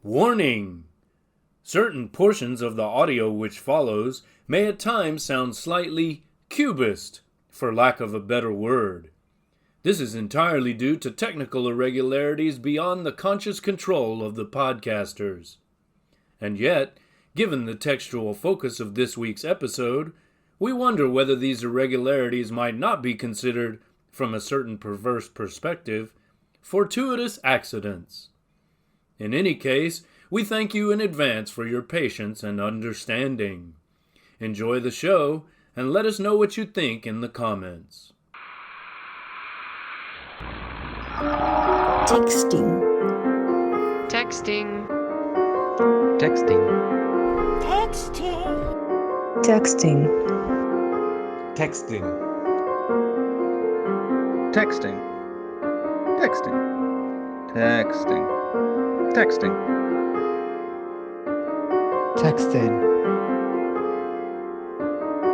Warning! Certain portions of the audio which follows may at times sound slightly cubist, for lack of a better word. This is entirely due to technical irregularities beyond the conscious control of the podcasters. And yet, given the textual focus of this week's episode, we wonder whether these irregularities might not be considered, from a certain perverse perspective, fortuitous accidents. In any case, we thank you in advance for your patience and understanding. Enjoy the show, and let us know what you think in the comments. Texting. Texting. Texting. Texting. Texting. Texting. Texting. Texting. Texting. Texting.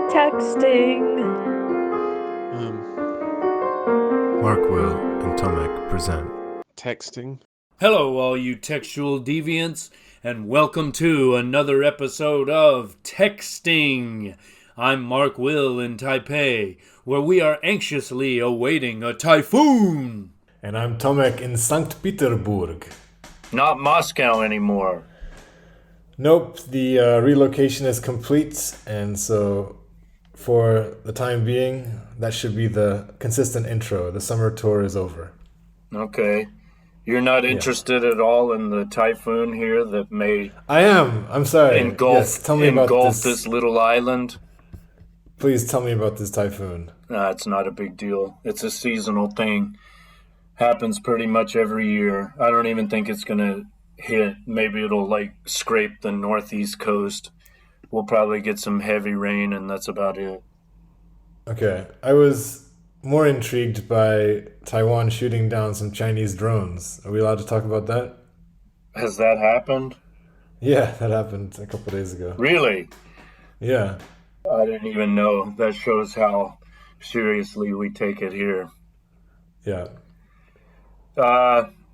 Texting. Mark, Will, and Tomek present Texting. Hello, all you textual deviants, and welcome to another episode of Texting. I'm Mark Will in Taipei, where we are anxiously awaiting a typhoon. And I'm Tomek in St. Petersburg. Not Moscow anymore. Nope, the relocation is complete, and so for the time being, that should be the consistent intro. The summer tour is over. Okay. You're not interested at all in the typhoon here that may I am. I'm sorry. engulf Tell me about this little island? Please tell me about this typhoon. It's not a big deal. It's a seasonal thing. Happens pretty much every year. I don't even think it's going to hit. Maybe it'll scrape the northeast coast. We'll probably get some heavy rain, and that's about it. Okay. I was more intrigued by Taiwan shooting down some Chinese drones. Are we allowed to talk about that? Has that happened? Yeah, that happened a couple days ago. Really? Yeah. I didn't even know. That shows how seriously we take it here. Yeah.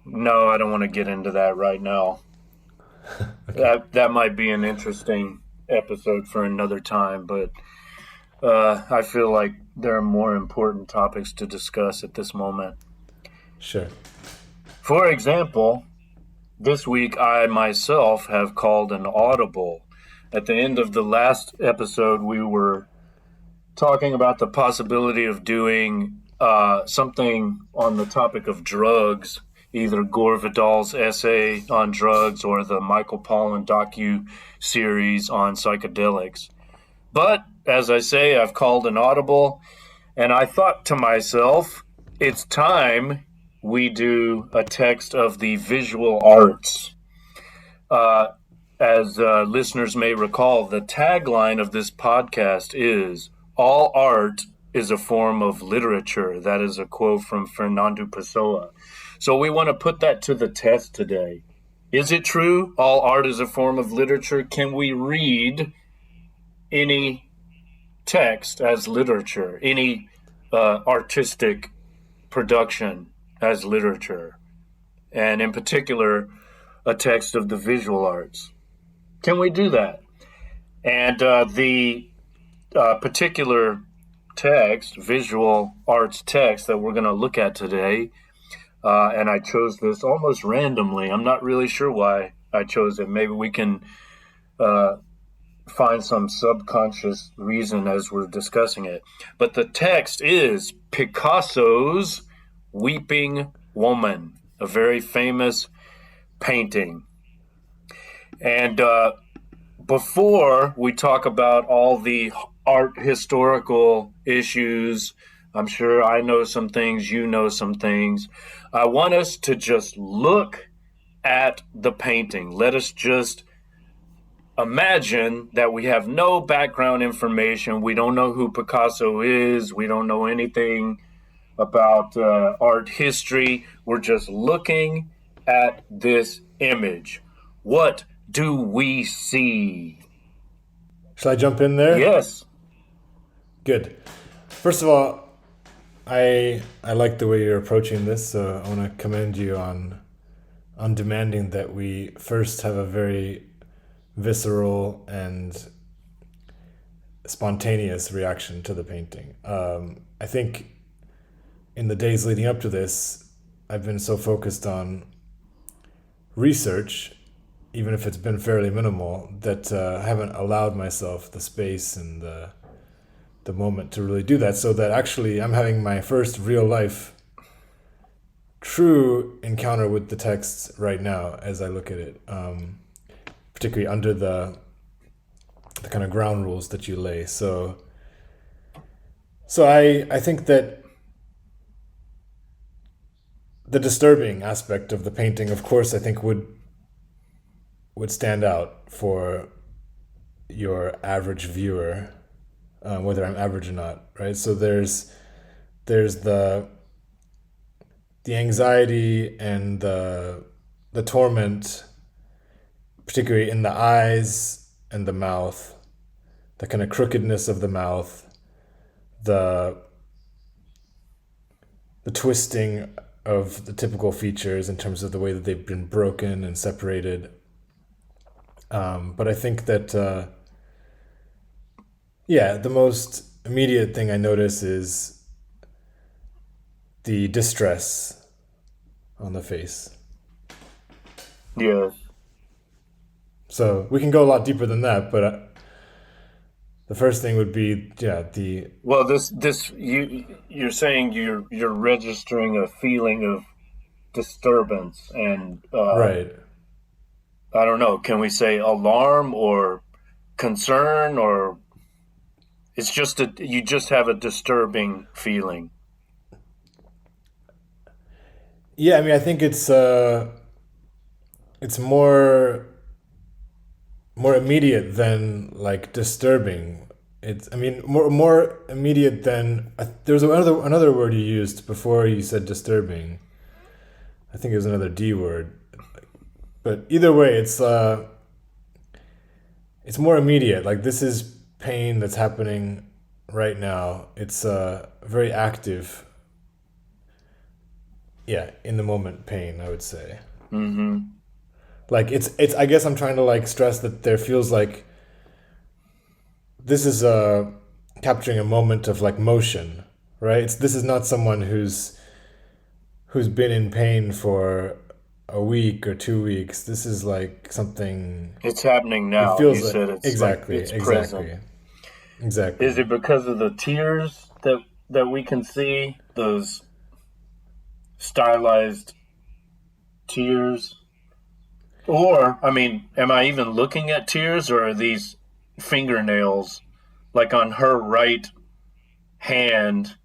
No, I don't want to get into that right now. Okay. That might be an interesting episode for another time, but I feel like there are more important topics to discuss at this moment. Sure. For example, this week I myself have called an audible. At the end of the last episode, we were talking about the possibility of doing something on the topic of drugs, either Gore Vidal's essay on drugs or the Michael Pollan docu-series on psychedelics. But, as I say, I've called an audible, and I thought to myself, it's time we do a text of the visual arts. As listeners may recall, the tagline of this podcast is, "All art is a form of literature." That is a quote from Fernando Pessoa. So we want to put that to the test today. Is it true? All art is a form of literature. Can we read any text as literature, any artistic production as literature, and in particular, a text of the visual arts? Can we do that? And the particular text, visual arts text that we're going to look at today, and I chose this almost randomly. I'm not really sure why I chose it. Maybe we can find some subconscious reason as we're discussing it. But the text is Picasso's Weeping Woman, a very famous painting. And before we talk about all the art historical issues, I'm sure I know some things, you know some things. I want us to just look at the painting. Let us just imagine that we have no background information. We don't know who Picasso is. We don't know anything about art history. We're just looking at this image. What do we see? Shall I jump in there? Yes. Good. First of all, I like the way you're approaching this, so I want to commend you on on demanding that we first have a very visceral and spontaneous reaction to the painting. I think in the days leading up to this, I've been so focused on research, even if it's been fairly minimal, that I haven't allowed myself the space and the moment to really do that, so that actually I'm having my first real life true encounter with the text right now as I look at it, particularly under the kind of ground rules that you lay. So I think that the disturbing aspect of the painting, of course, I think would stand out for your average viewer, whether I'm average or not, right? So there's the anxiety and the torment, particularly in the eyes and the mouth, the kind of crookedness of the mouth, the twisting of the typical features in terms of the way that they've been broken and separated. But I think that, the most immediate thing I notice is the distress on the face. Yes. So we can go a lot deeper than that, but the first thing would be, the... Well, you're saying you're registering a feeling of disturbance and... right. I don't know, can we say alarm or concern, or it's just you just have a disturbing feeling? Yeah, I mean, I think it's more immediate than like disturbing. It's, I mean, more immediate than there was another word you used before you said disturbing. I think it was another D word, but either way, it's more immediate. Like, this is pain that's happening right now. It's very active. Yeah, in the moment pain, I would say. Mm-hmm. Like, it's. I guess I'm trying to like stress that there feels like this is capturing a moment of like motion, right? This is not someone who's been in pain for a week or 2 weeks. This is like something. It's happening now. It feels you like, said it's exactly, like it's exactly, present. exactly. Is it because of the tears that we can see, those stylized tears? Or, I mean, am I even looking at tears, or are these fingernails like on her right hand?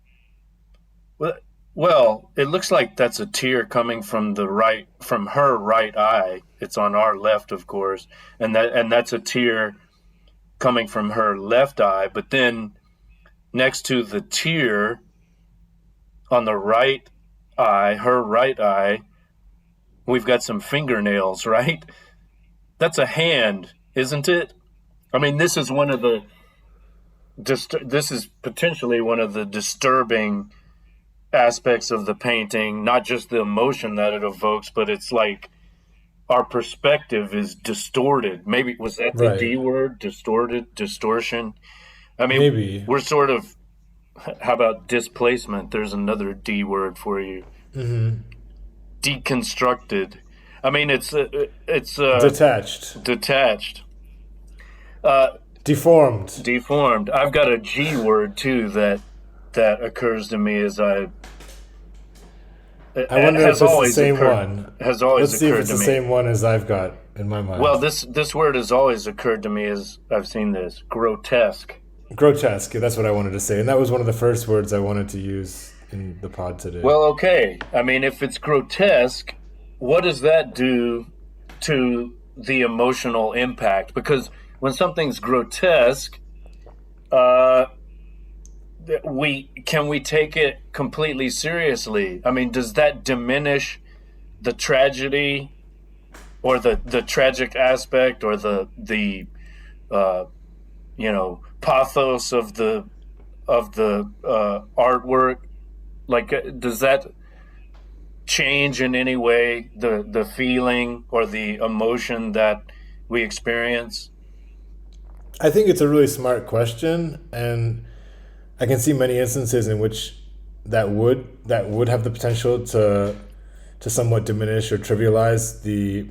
Well, it looks like that's a tear coming from her right eye. It's on our left, of course, and that's a tear coming from her left eye. But then next to the tear on the right eye, her right eye, we've got some fingernails, right? That's a hand, isn't it? I mean, this is potentially one of the disturbing aspects of the painting, not just the emotion that it evokes, but it's like our perspective is distorted. Maybe was that the Right. D word? Distorted, distortion. I mean, Maybe. we're sort of. How about displacement? There's another D word for you. Mm-hmm. Deconstructed. I mean, it's Detached. detached. Deformed. I've got a G word too that occurs to me as I wonder if it's the same one. Has always Let's see if occurred it's to the me. same one as I've got in my mind. Well, this word has always occurred to me as I've seen this. Grotesque. Grotesque, that's what I wanted to say. And that was one of the first words I wanted to use in the pod today. Well, okay. I mean, if it's grotesque, what does that do to the emotional impact? Because when something's grotesque, can we take it completely seriously? I mean, does that diminish the tragedy or the tragic aspect or the pathos of the artwork? Like, does that change in any way the feeling or the emotion that we experience? I think it's a really smart question, and I can see many instances in which that would have the potential to somewhat diminish or trivialize the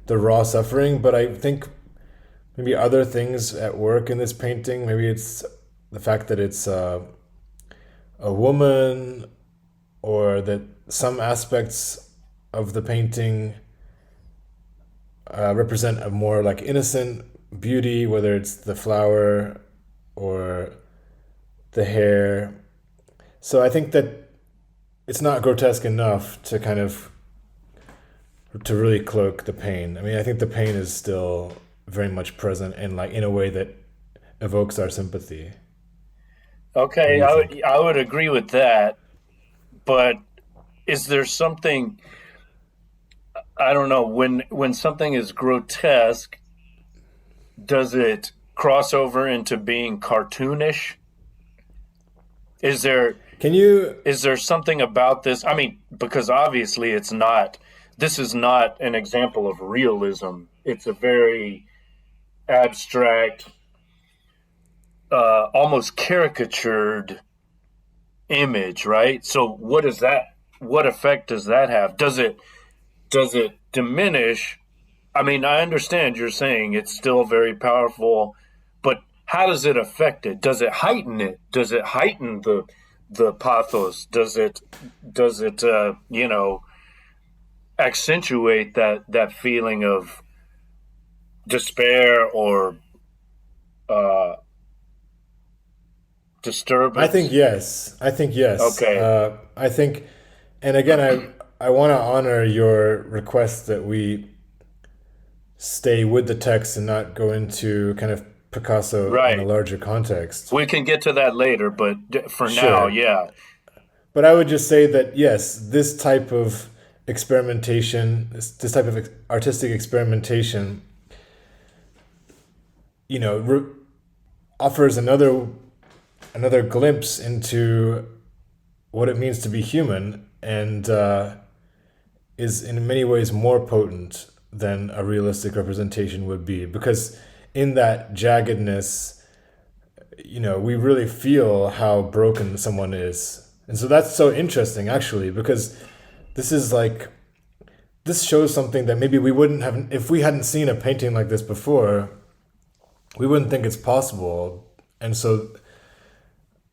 raw suffering. But I think maybe other things at work in this painting. Maybe it's the fact that it's a woman, or that some aspects of the painting represent a more like innocent beauty, whether it's the flower or the hair. So I think that it's not grotesque enough to kind of to really cloak the pain. I mean, I think the pain is still very much present and like in a way that evokes our sympathy. Okay, I would agree with that, but is there something, I don't know, when something is grotesque, does it cross over into being cartoonish? Is there something about this? I mean, because obviously this is not an example of realism. It's a very abstract, almost caricatured image, right? So what effect does that have? Does it diminish? I mean, I understand you're saying it's still very powerful, but how does it affect it? Does it heighten it? Does it heighten the pathos? Does it accentuate that feeling of despair or disturbance? I think yes. Okay. I think, and again, I want to honor your request that we stay with the text and not go into kind of Picasso in a larger context. We can get to that later, but for Sure. now, yeah. But I would just say that yes, this type of experimentation, this type of artistic experimentation, offers another glimpse into what it means to be human, and is in many ways more potent than a realistic representation would be, because in that jaggedness, we really feel how broken someone is. And so that's so interesting, actually, because this shows something that maybe we wouldn't have, if we hadn't seen a painting like this before, we wouldn't think it's possible. And so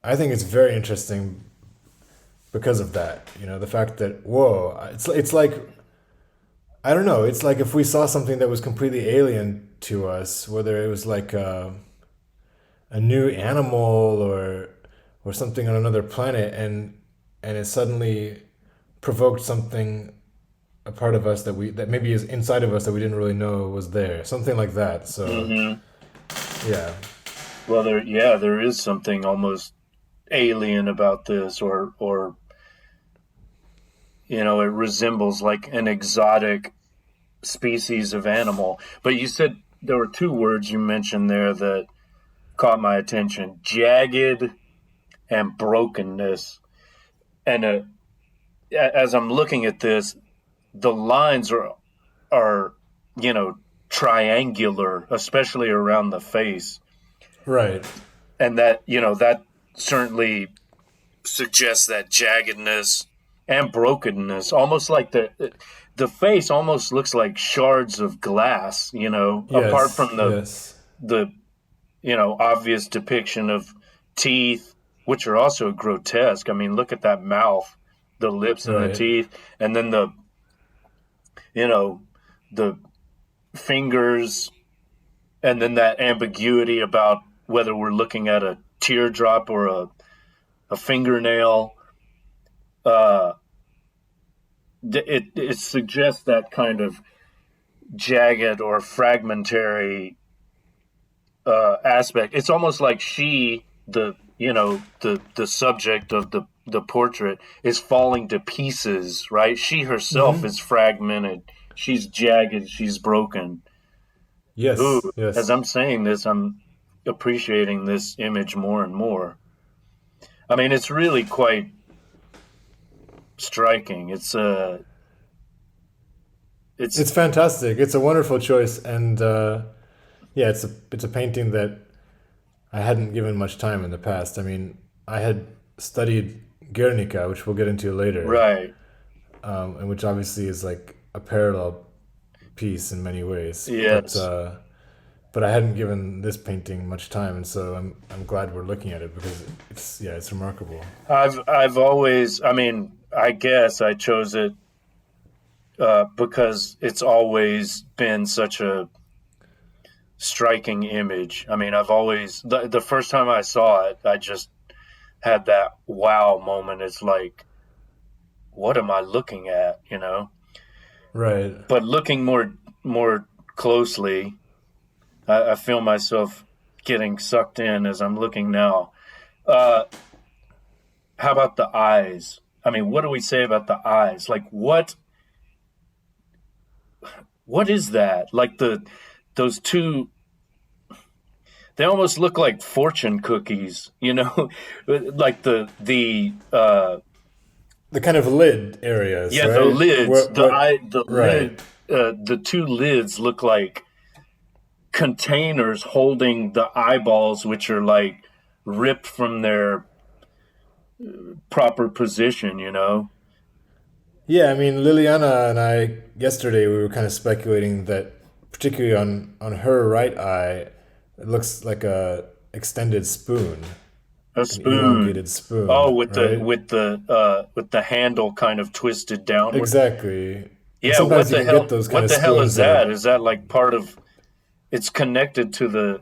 I think it's very interesting because of that, the fact that, whoa, it's like, I don't know, it's like if we saw something that was completely alien to us, whether it was like a new animal or something on another planet, and it suddenly provoked something, a part of us that maybe is inside of us that we didn't really know was there, something like that. So yeah. Well, there is something almost alien about this, or it resembles like an exotic species of animal. But you said there were two words you mentioned there that caught my attention: jagged and brokenness. And as I'm looking at this, the lines are triangular, especially around the face. Right. And that certainly suggests that jaggedness and brokenness, almost like the face almost looks like shards of glass, apart from the obvious depiction of teeth, which are also grotesque. I mean, look at that mouth, the lips and the teeth, and then the fingers, and then that ambiguity about whether we're looking at a teardrop or a fingernail. It suggests that kind of jagged or fragmentary aspect. It's almost like the subject of the portrait is falling to pieces, right? She herself is fragmented. She's jagged. She's broken. Yes. Ooh, yes. As I'm saying this, I'm appreciating this image more and more. I mean, it's really quite striking. It's fantastic. It's a wonderful choice, and yeah, it's a painting that I hadn't given much time in the past. I mean, I had studied Guernica, which we'll get into later, right. And which obviously is like a parallel piece in many ways. Yes. But I hadn't given this painting much time, and so I'm glad we're looking at it because it's remarkable. I've always, I mean, I guess I chose it because it's always been such a striking image. I mean, I've always, the first time I saw it, I just had that wow moment. It's like, what am I looking at, you know? Right. But looking more closely, I feel myself getting sucked in as I'm looking now. How about the eyes? I mean, what do we say about the eyes? Like, what is that? Like those two, they almost look like fortune cookies, you know, like the kind of lid areas. Yeah, right? the lids, the right. lid, the two lids look like containers holding the eyeballs, which are like ripped from their proper position, you know? Yeah, I mean, Liliana and I, yesterday, we were kind of speculating that, particularly on her right eye, it looks like a extended spoon. A spoon. An elongated spoon. Oh, with right? the handle kind of twisted downward. Exactly. Yeah, sometimes what you the can hell? get those kind What of the hell is spoons that? Is that like part of? It's connected to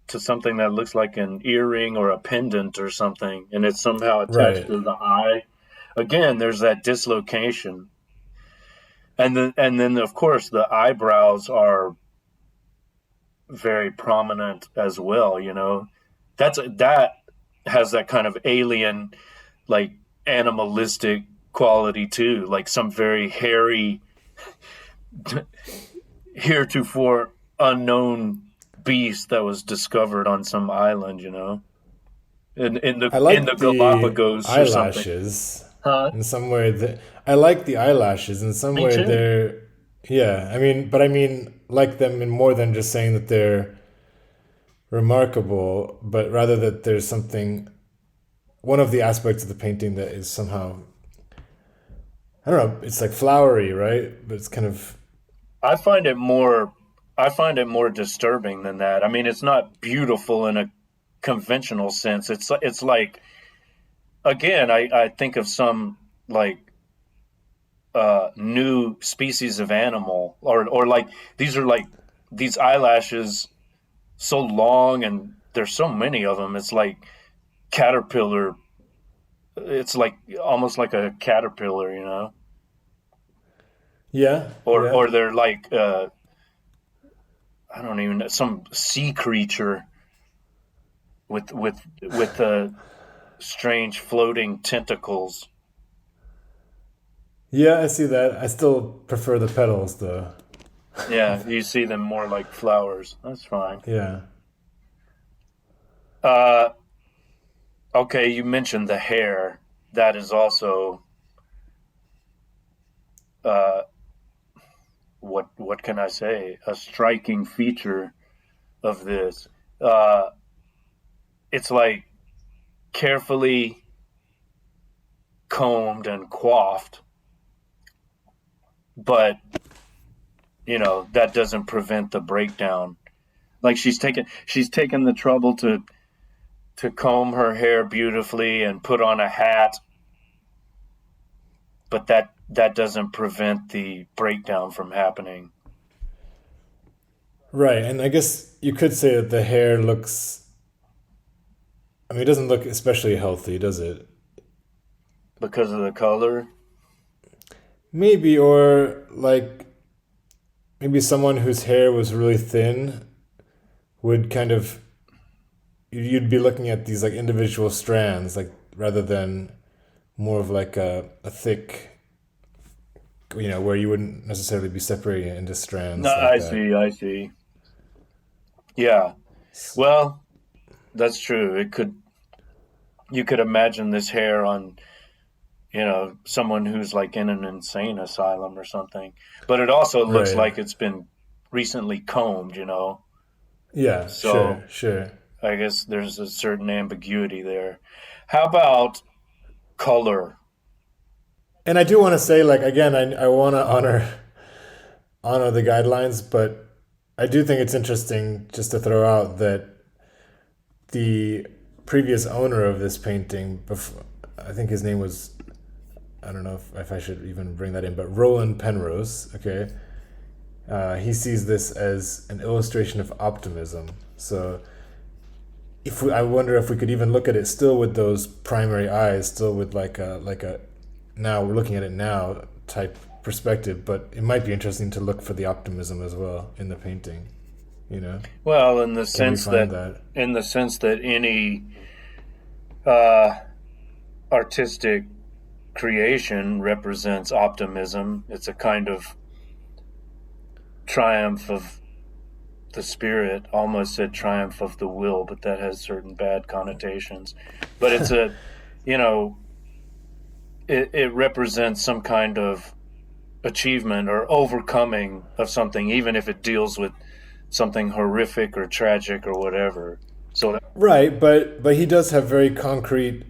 something that looks like an earring or a pendant or something, and it's somehow attached Right. to the eye. Again, there's that dislocation, and then of course the eyebrows are very prominent as well. You know, that has that kind of alien, like animalistic quality too, like some very hairy, heretofore unknown beast that was discovered on some island, you know, in I the like the Galapagos or something. eyelashes. Huh? In some way, I like the eyelashes. In some Me way, too. they're yeah. I mean, like them in more than just saying that they're remarkable, but rather that there's something. One of the aspects of the painting that is somehow, I don't know. It's like flowery, right? But it's kind of I find it more disturbing than that. I mean, it's not beautiful in a conventional sense. It's like, again, I think of some like new species of animal, or like these are like these eyelashes so long and there's so many of them. It's like caterpillar. It's like almost like a caterpillar, you know, yeah. or they're like I don't even know, some sea creature with strange floating tentacles. Yeah, I see that. I still prefer the petals, though. Yeah, you see them more like flowers. That's fine. Yeah. Okay, you mentioned the hair. That is also what can I say? A striking feature of this. It's like carefully combed and coiffed, but you know that doesn't prevent the breakdown. Like she's taken the trouble to comb her hair beautifully and put on a hat, but that doesn't prevent the breakdown from happening. Right, and I guess you could say that the hair looks. I mean, it doesn't look especially healthy, does it? Because of the color? Maybe, or like maybe someone whose hair was really thin would kind of. You'd be looking at these like individual strands, like rather than more of like a thick, you know, where you wouldn't necessarily be separating it into strands. No, like I see. Yeah. Well, that's true. You could imagine this hair on someone who's like in an insane asylum or something. But it also looks Right. like it's been recently combed, Yeah, So sure. I guess there's a certain ambiguity there. How about color? And I do want to say, like, again, I want to honor the guidelines, but I do think it's interesting just to throw out that the previous owner of this painting, before, I think his name was, I don't know if I should even bring that in, but Roland Penrose, okay? He sees this as an illustration of optimism. So I wonder if we could even look at it still with those primary eyes, still with like a now we're looking at it now type perspective, but it might be interesting to look for the optimism as well in the painting, Well, in the Can we sense find that, that? any artistic creation represents optimism. It's a kind of triumph of the spirit. Almost said triumph of the will, but that has certain bad connotations. But it's it represents some kind of achievement or overcoming of something, even if it deals with something horrific or tragic or whatever. So Right, but he does have very concrete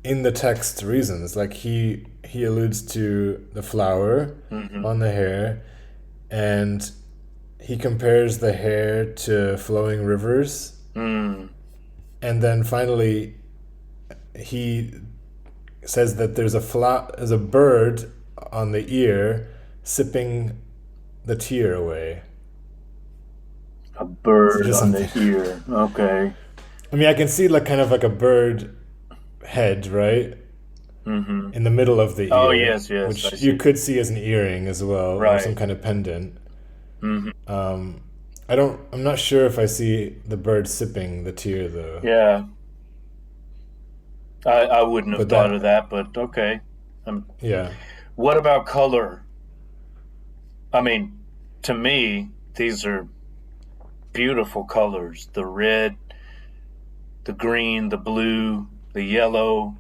in the text reasons. Like he alludes to the flower on the hair, and he compares the hair to flowing rivers. And then finally he says that there's a bird on the ear sipping the tear away. a bird Just on the something. ear. Okay. I mean, I can see like kind of like a bird head, right? In the middle of the ear. Oh, yes, I Which see. you could see as an earring as well, or Right. some kind of pendant. I'm not sure if I see the bird sipping the tear though. Yeah. I wouldn't have But thought that- of that, but okay. Yeah. What about color? I mean, to me, these are beautiful colors. The red, the green, the blue, the yellow.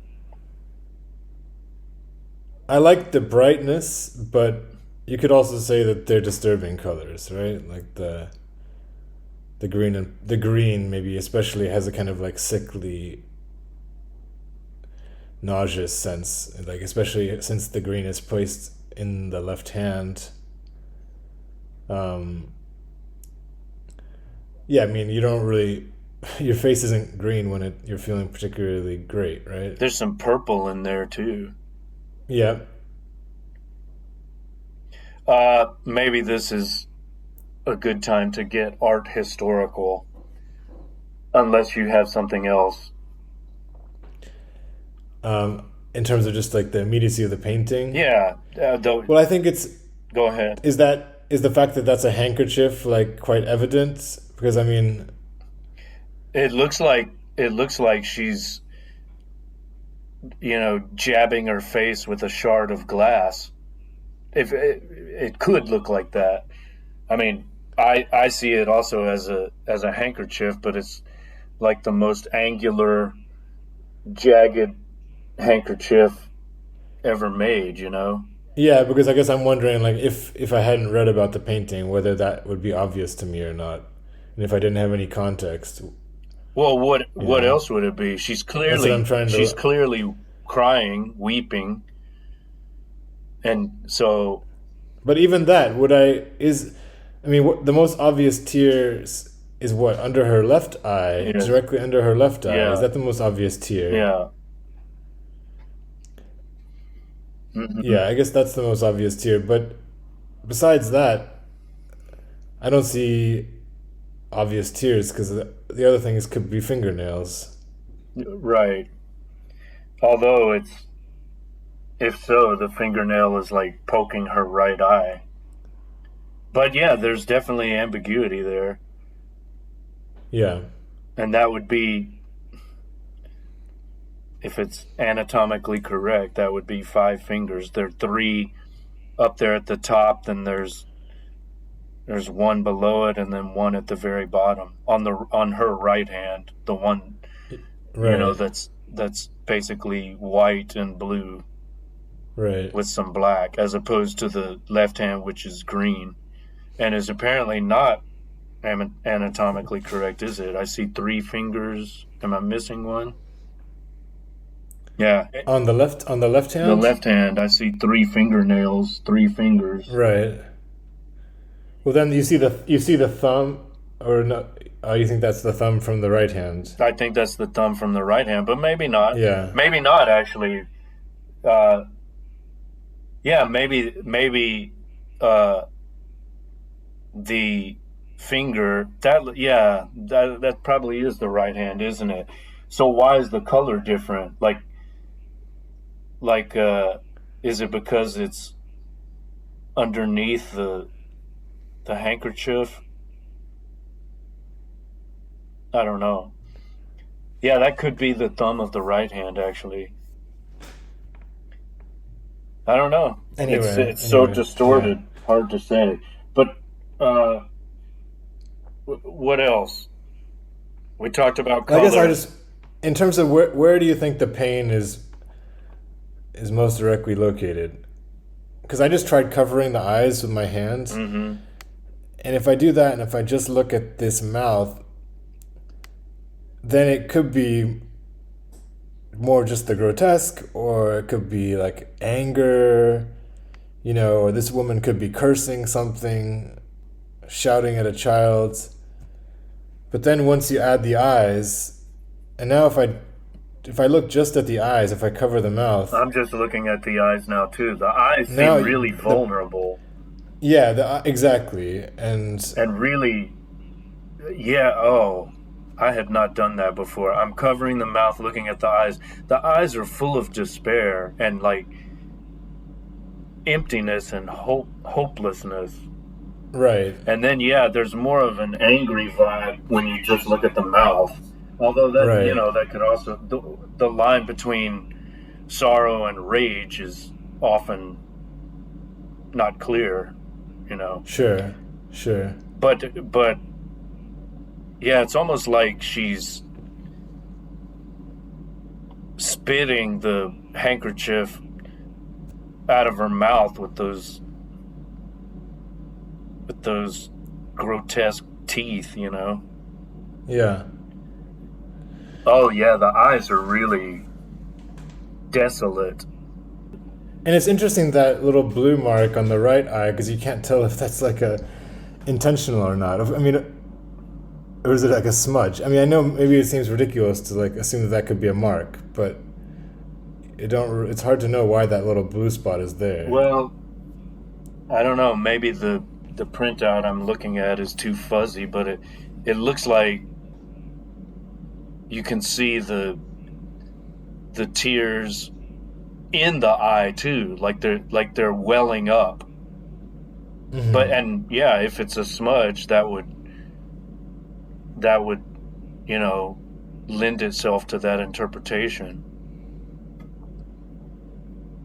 I like the brightness, but you could also say that they're disturbing colors, right? Like the green maybe especially has a kind of like sickly, nauseous sense, like especially since the green is placed in the left hand. Yeah, I mean, you don't really your face isn't green when you're feeling particularly great, right? There's some purple in there too. Yeah. Maybe this is a good time to get art historical, unless you have something else. In terms of just like the immediacy of the painting. Yeah. Well, I think Go ahead. is the fact that that's a handkerchief like quite evident? Because I mean, It looks like she's, jabbing her face with a shard of glass. If it could look like that. I mean, I see it also as a handkerchief, but it's like the most angular, jagged handkerchief ever made. yeah, because I guess I'm wondering like if I hadn't read about the painting, whether that would be obvious to me or not, and if I didn't have any context. Well, what Yeah. else would it be? She's That's what I'm trying to- clearly crying, weeping, and so But even that, the most obvious tears is what, under her left eye, Yes. directly under her left eye. Yeah. Is that the most obvious tear? yeah. Yeah, I guess that's the most obvious tear. But besides that, I don't see obvious tears because the other things could be fingernails. Right. Although if so, the fingernail is like poking her right eye. But yeah, there's definitely ambiguity there. Yeah. And that would be, if it's anatomically correct, that would be 5 fingers. There are 3 up there at the top, then there's 1 below it, and then 1 at the very bottom on her right hand. The one Right. that's basically white and blue. Right. with some black, as opposed to the left hand, which is green, and is apparently not anatomically correct, is it? I see 3 fingers. Am I missing one? Yeah. On the left The hand? left hand, I see 3 fingernails, 3 fingers. Right. Well, then you see the thumb, or no? You think that's the thumb from the right hand? I think that's the thumb from the right hand, but maybe not. Yeah. Maybe not, actually. Yeah, maybe the finger, that probably is the right hand, isn't it? So why is the color different? Is it because it's underneath the handkerchief? I don't know. Yeah, that could be the thumb of the right hand, actually. I don't know. It's so distorted, hard to say. But what else? We talked about color. I guess in terms of where do you think the pain is most directly located? Because I just tried covering the eyes with my hands, Mm-hmm. and if I do that, and if I just look at this mouth, then it could be more just the grotesque, or it could be like anger, or this woman could be cursing something, shouting at a child. But then once you add the eyes, and now if I look just at the eyes, if I cover the mouth, I'm just looking at the eyes now too. The eyes seem really vulnerable. Exactly, and really, yeah. Oh, I had not done that before. I'm covering the mouth, looking at the eyes. The eyes are full of despair and like emptiness and hopelessness. right. And then there's more of an angry vibe when you just look at the mouth. Although that Right. That could also the line between sorrow and rage is often not clear. Sure. But yeah, it's almost like she's spitting the handkerchief out of her mouth with those grotesque teeth, Yeah. Oh yeah, the eyes are really desolate. And it's interesting, that little blue mark on the right eye, because you can't tell if that's like a intentional or not. I mean, or is it like a smudge? I mean, I know maybe it seems ridiculous to like assume that could be a mark, but it's hard to know why that little blue spot is there. Well, I don't know. Maybe the printout I'm looking at is too fuzzy, but it looks like you can see the tears in the eye too, like they're welling up. Mm-hmm. But if it's a smudge, that would lend itself to that interpretation,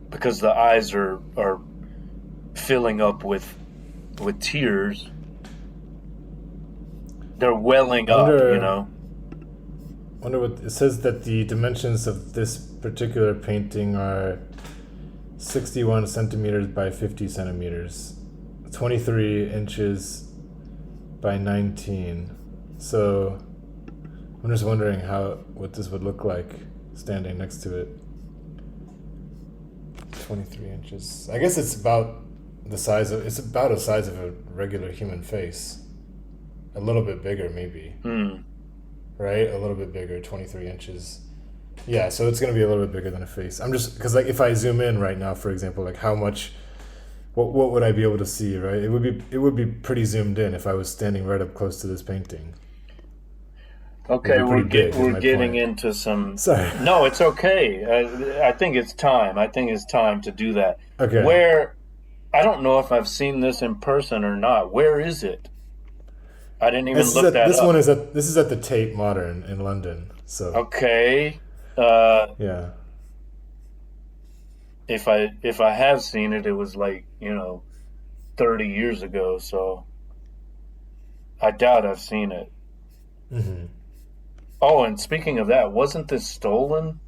because the eyes are filling up with tears. They're welling up. Wonder what it says, that the dimensions of this particular painting are 61 centimeters by 50 centimeters, 23 inches by 19. So I'm just wondering what this would look like standing next to it. 23 inches. I guess it's about the size of a regular human face. A little bit bigger, maybe. Right? A little bit bigger, 23 inches. Yeah, so it's going to be a little bit bigger than a face. I'm just, because like if I zoom in right now, for example, like how much, what would I be able to see, right? It would be pretty zoomed in if I was standing right up close to this painting. Okay, we're getting into some... Sorry. No, it's okay. I think it's time. To do that. Okay. I don't know if I've seen this in person or not. Where is it? I didn't even look that up. This is at the Tate Modern in London. So Okay. yeah. If I have seen it, it was like 30 years ago. So I doubt I've seen it. Mm-hmm. Oh, and speaking of that, wasn't this stolen?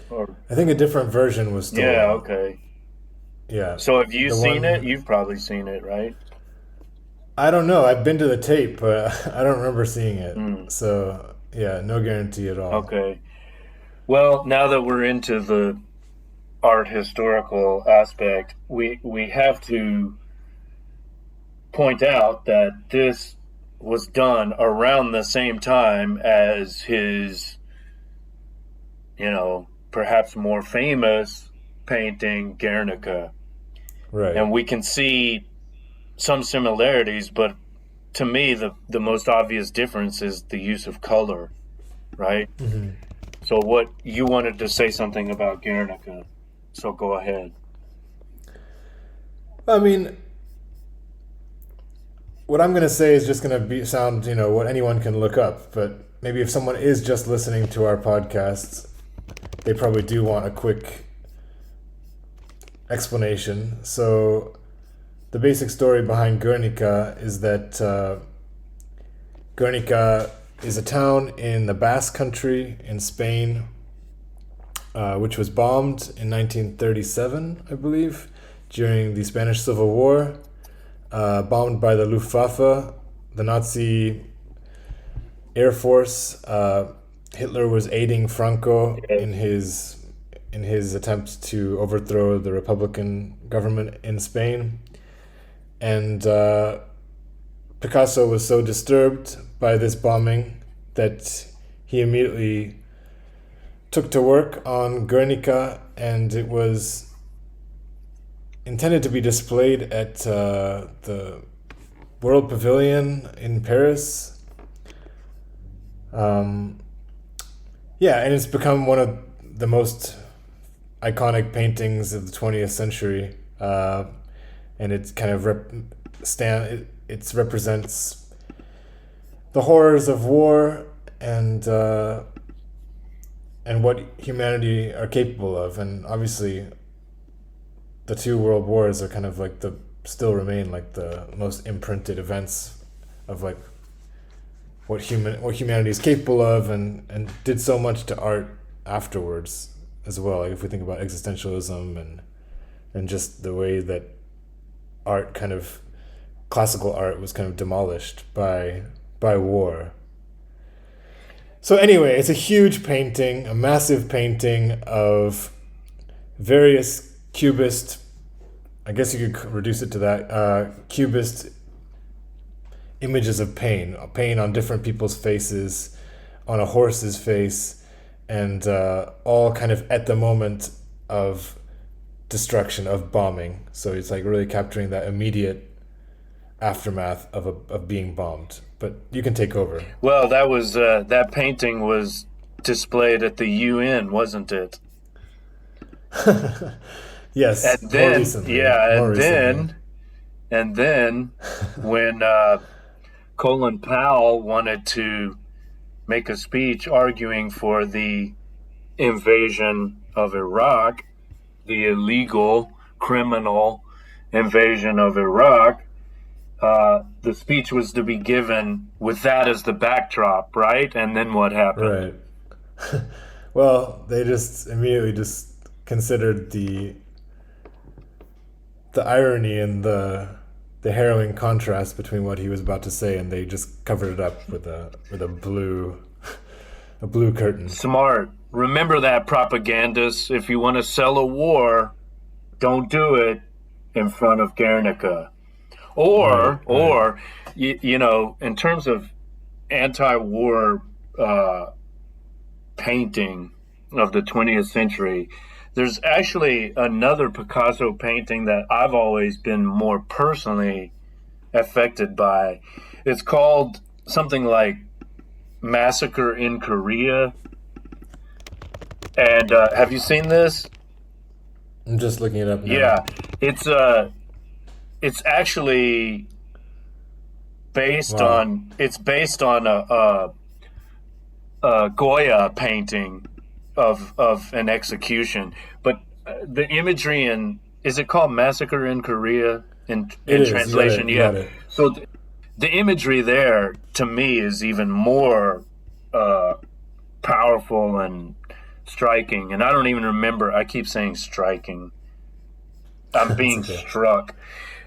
Or I think a different version was stolen. yeah, okay. Yeah. So have you The seen one- it? You've probably seen it, right? I don't know. I've been to the tape, but I don't remember seeing it. Mm. So yeah, no guarantee at all. Okay. Well, now that we're into the art historical aspect, we have to point out that this was done around the same time as his, perhaps more famous painting, Guernica. Right. And we can see some similarities, but to me, the most obvious difference is the use of color, right? Mm-hmm. So what you wanted to say something about Guernica, so go ahead. I mean, what I'm going to say is just going to sound, what anyone can look up. But maybe if someone is just listening to our podcasts, they probably do want a quick explanation. So the basic story behind Guernica is that Guernica is a town in the Basque Country in Spain, which was bombed in 1937, I believe, during the Spanish Civil War. Bombed by the Luftwaffe, the Nazi Air Force. Hitler was aiding Franco in his attempts to overthrow the Republican government in Spain. And Picasso was so disturbed by this bombing that he immediately took to work on Guernica, and it was intended to be displayed at the World Pavilion in Paris. And it's become one of the most iconic paintings of the 20th century. And it kind of represents the horrors of war and what humanity are capable of. And obviously, the two world wars are kind of like still remain like the most imprinted events of like what humanity is capable of, and did so much to art afterwards as well. Like if we think about existentialism and just the way that classical art was kind of demolished by war. So anyway, it's a huge painting, a massive painting of various Cubist, I guess you could reduce it to that, Cubist images of pain on different people's faces, on a horse's face, and all kind of at the moment of destruction, of bombing. So it's like really capturing that immediate aftermath of being bombed. But you can take over. Well, that painting was displayed at the UN, wasn't it? Yes. And then, more recently. And then when Colin Powell wanted to make a speech arguing for the invasion of Iraq, the illegal, criminal invasion of Iraq, the speech was to be given with that as the backdrop, right? And then what happened? Right. Well, they just immediately just considered the irony and the harrowing contrast between what he was about to say, and they just covered it up with a blue curtain. Smart. Remember that, propagandists. If you want to sell a war, don't do it in front of Guernica. Or in terms of anti-war painting of the 20th century, there's actually another Picasso painting that I've always been more personally affected by. It's called something like Massacre in Korea. And have you seen this? I'm just looking it up now. Yeah, it's actually based on a Goya painting of an execution, but the imagery is it called Massacre in Korea in translation? Yeah. So the imagery there to me is even more powerful and striking, and I don't even remember. I keep saying striking. I'm being struck.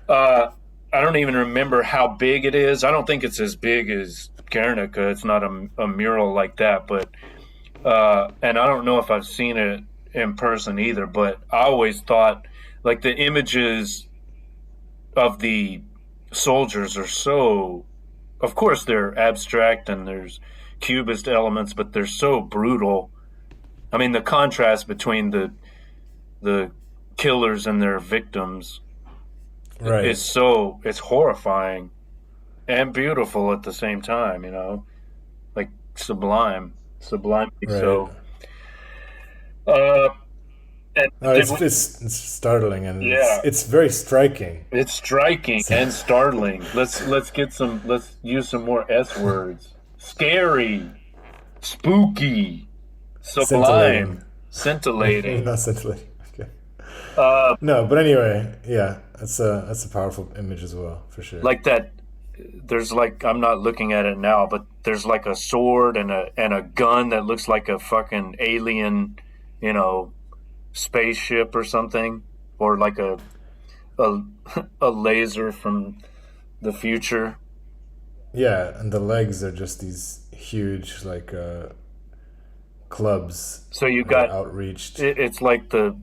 I don't even remember how big it is. I don't think it's as big as Guernica. It's not a mural like that, but and I don't know if I've seen it in person either, but I always thought like the images of the soldiers are so, of course they're abstract and there's cubist elements, but they're so brutal. I mean, the contrast between the killers and their victims is so, it's horrifying and beautiful at the same time, you know, like sublimely so. It's startling and it's very striking. It's striking and startling. Let's use some more S words. Scary, spooky, sublime, scintillating. Not scintillating. Okay. No, but anyway, yeah, that's a powerful image as well, for sure. Like that. There's like, I'm not looking at it now, but there's like a sword and a gun that looks like a fucking alien, you know, spaceship or something, or like a laser from the future. Yeah, and the legs are just these huge like clubs. So you got outreached. It's like the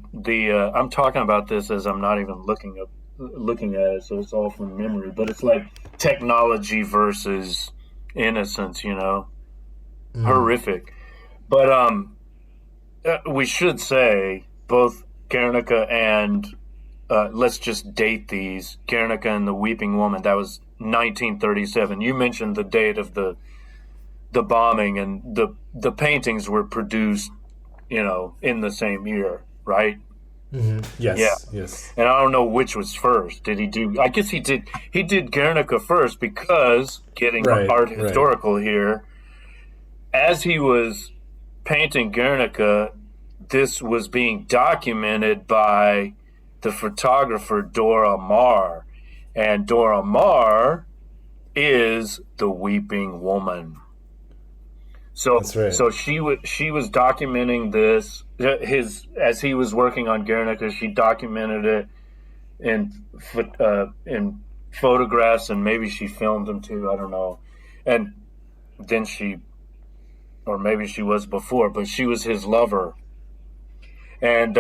I'm talking about this as I'm not even looking at it, so it's all from memory, but it's like technology versus innocence, you know. Horrific. But we should say both Guernica and let's just date these, Guernica and the Weeping Woman, that was 1937. You mentioned the date of the bombing, and the paintings were produced, you know, in the same year, right? Mm-hmm. Yes. Yeah. Yes. And I don't know which was first. Did he do? I guess he did Guernica first, because getting art historical here, as he was painting Guernica, this was being documented by the photographer Dora Maar, and Dora Maar is the Weeping Woman. So, so she was documenting this. As he was working on Guernica, she documented it in photographs, and maybe she filmed them too. I don't know. And then or maybe she was before, but she was his lover. And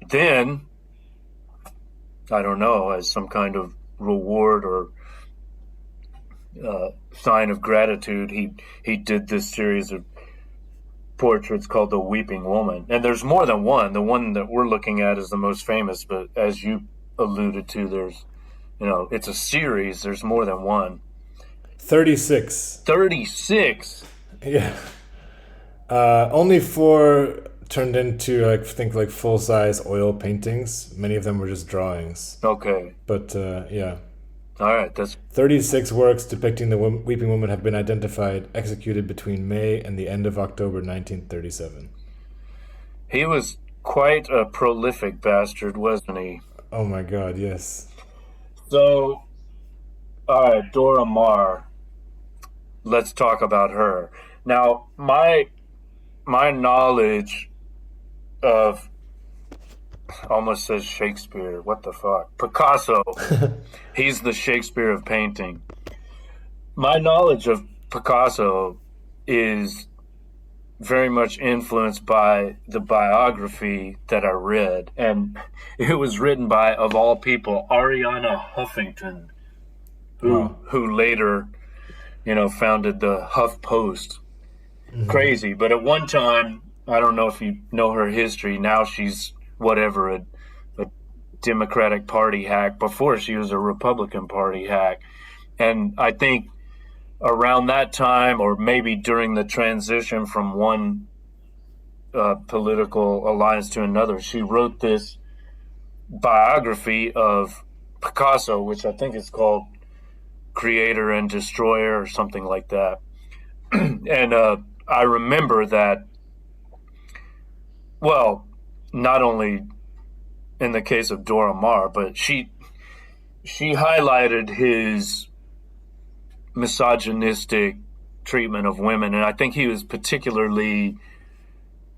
then, I don't know, as some kind of reward or sign of gratitude, he did this series of portraits called The Weeping Woman. And there's more than one. The one that we're looking at is the most famous, but as you alluded to, there's, you know, it's a series. There's more than one. 36. 36? Yeah. Only 4 turned into, I think, like full-size oil paintings. Many of them were just drawings. Okay. But, yeah. All right, that's 36 works depicting the Weeping Woman have been identified, executed between May and the end of October 1937. He was quite a prolific bastard, wasn't he? Oh my God, yes. So, all right, Dora Maar. Let's talk about her. Now, my knowledge of, almost says Shakespeare. What the fuck? Picasso. He's the Shakespeare of painting. My knowledge of Picasso is very much influenced by the biography that I read. And it was written by, of all people, Ariana Huffington, who later, you know, founded the Huff Post. Mm-hmm. Crazy. But at one time, I don't know if you know her history. Now she's whatever, a Democratic Party hack. Before, she was a Republican Party hack. And I think around that time, or maybe during the transition from one political alliance to another, she wrote this biography of Picasso, which I think is called Creator and Destroyer or something like that. And I remember that, well, not only in the case of Dora Maar, but she highlighted his misogynistic treatment of women, and I think he was particularly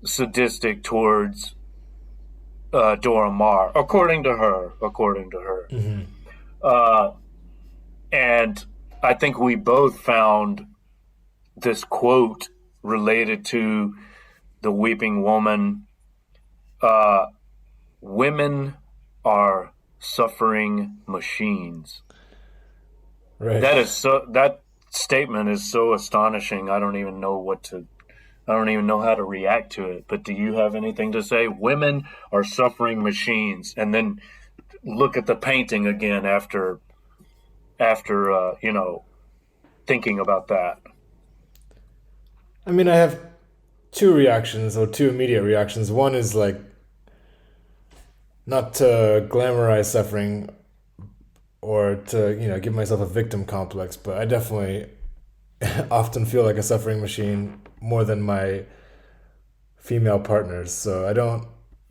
sadistic towards Dora Maar, according to her. Mm-hmm. And I think we both found this quote related to the weeping woman. Women are suffering machines. Right. That statement is so astonishing. I don't even know how to react to it. But do you have anything to say? Women are suffering machines, and then look at the painting again after thinking about that. I mean, I have two immediate reactions. One is like not to glamorize suffering or to, give myself a victim complex, but I definitely often feel like a suffering machine more than my female partners. So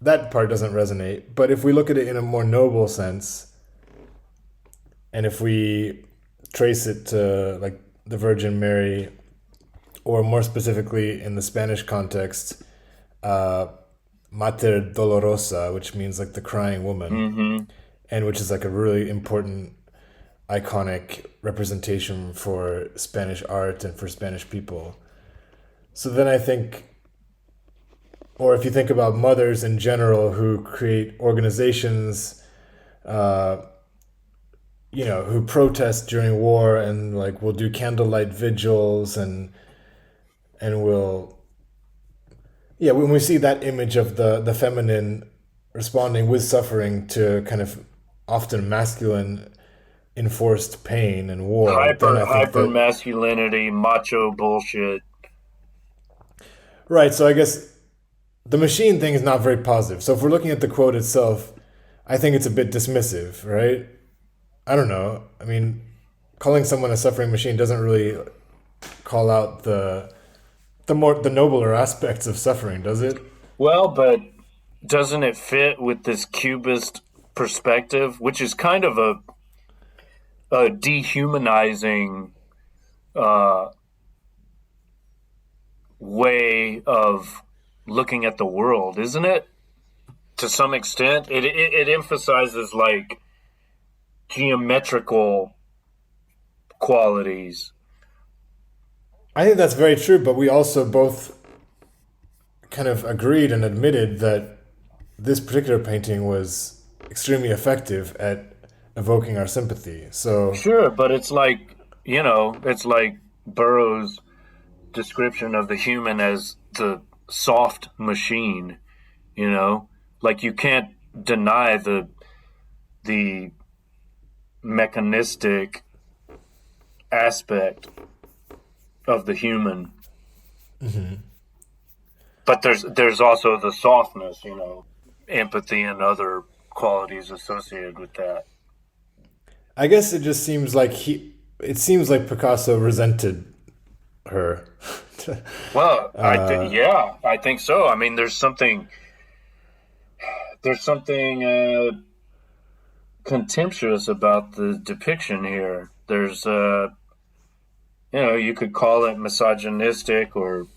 that part doesn't resonate. But if we look at it in a more noble sense, and if we trace it to like the Virgin Mary, or more specifically in the Spanish context, Mater Dolorosa, which means like the crying woman, mm-hmm. and which is like a really important iconic representation for Spanish art and for Spanish people. So then I think, or if you think about mothers in general who create organizations, who protest during war and like will do candlelight vigils and will, when we see that image of the feminine responding with suffering to kind of often masculine enforced pain and war, hyper masculinity, macho bullshit. Right. So I guess the machine thing is not very positive. So if we're looking at the quote itself, I think it's a bit dismissive, right? I don't know. I mean, calling someone a suffering machine doesn't really call out the nobler aspects of suffering, does it? Well, but doesn't it fit with this Cubist perspective, which is kind of a dehumanizing way of looking at the world, isn't it? To some extent, it emphasizes like geometrical qualities. I think that's very true, but we also both kind of agreed and admitted that this particular painting was extremely effective at evoking our sympathy. So sure, but it's like Burroughs' description of the human as the soft machine, like you can't deny the mechanistic aspect of the human. Mm-hmm. But there's also the softness, empathy and other qualities associated with that. I guess it just seems like Picasso resented her. Well, I think so. I mean, there's something contemptuous about the depiction here. There's you could call it misogynistic or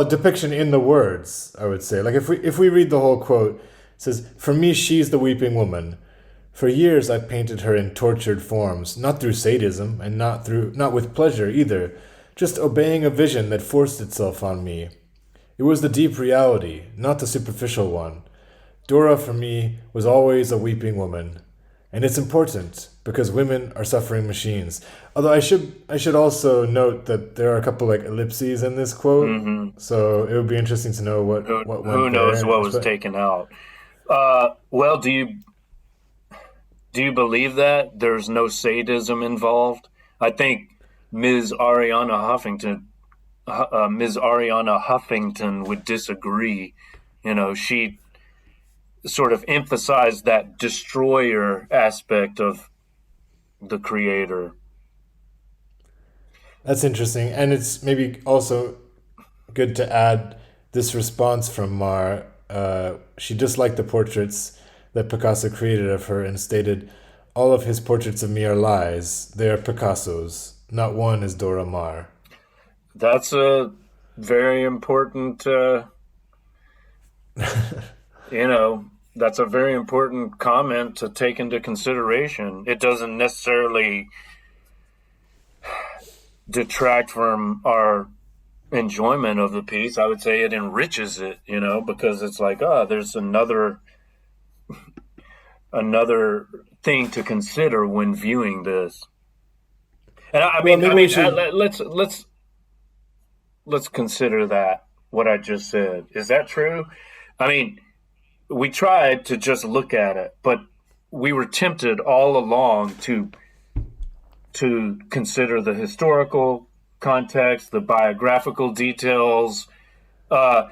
depiction in the words, I would say. Like if we read the whole quote, it says, "For me, she's the weeping woman. For years I painted her in tortured forms, not through sadism and not with pleasure either, just obeying a vision that forced itself on me. It was the deep reality, not the superficial one. Dora for me was always a weeping woman. And it's important because women are suffering machines." Although I should also note that there are a couple like ellipses in this quote, mm-hmm. So it would be interesting to know what who knows what was taken out. Well, do you believe that there's no sadism involved? I think Ms. Ariana Huffington would disagree. She sort of emphasized that destroyer aspect of the creator. That's interesting. And it's maybe also good to add this response from Maar. She disliked the portraits that Picasso created of her and stated, "All of his portraits of me are lies. They are Picasso's. Not one is Dora Maar." That's a very important You know, that's a very important comment to take into consideration. It doesn't necessarily detract from our enjoyment of the piece. I would say it enriches it, you know, because it's like, there's another thing to consider when viewing this. And let's consider that, what I just said. Is that true? I mean, we tried to just look at it, but we were tempted all along to consider the historical context, the biographical details. What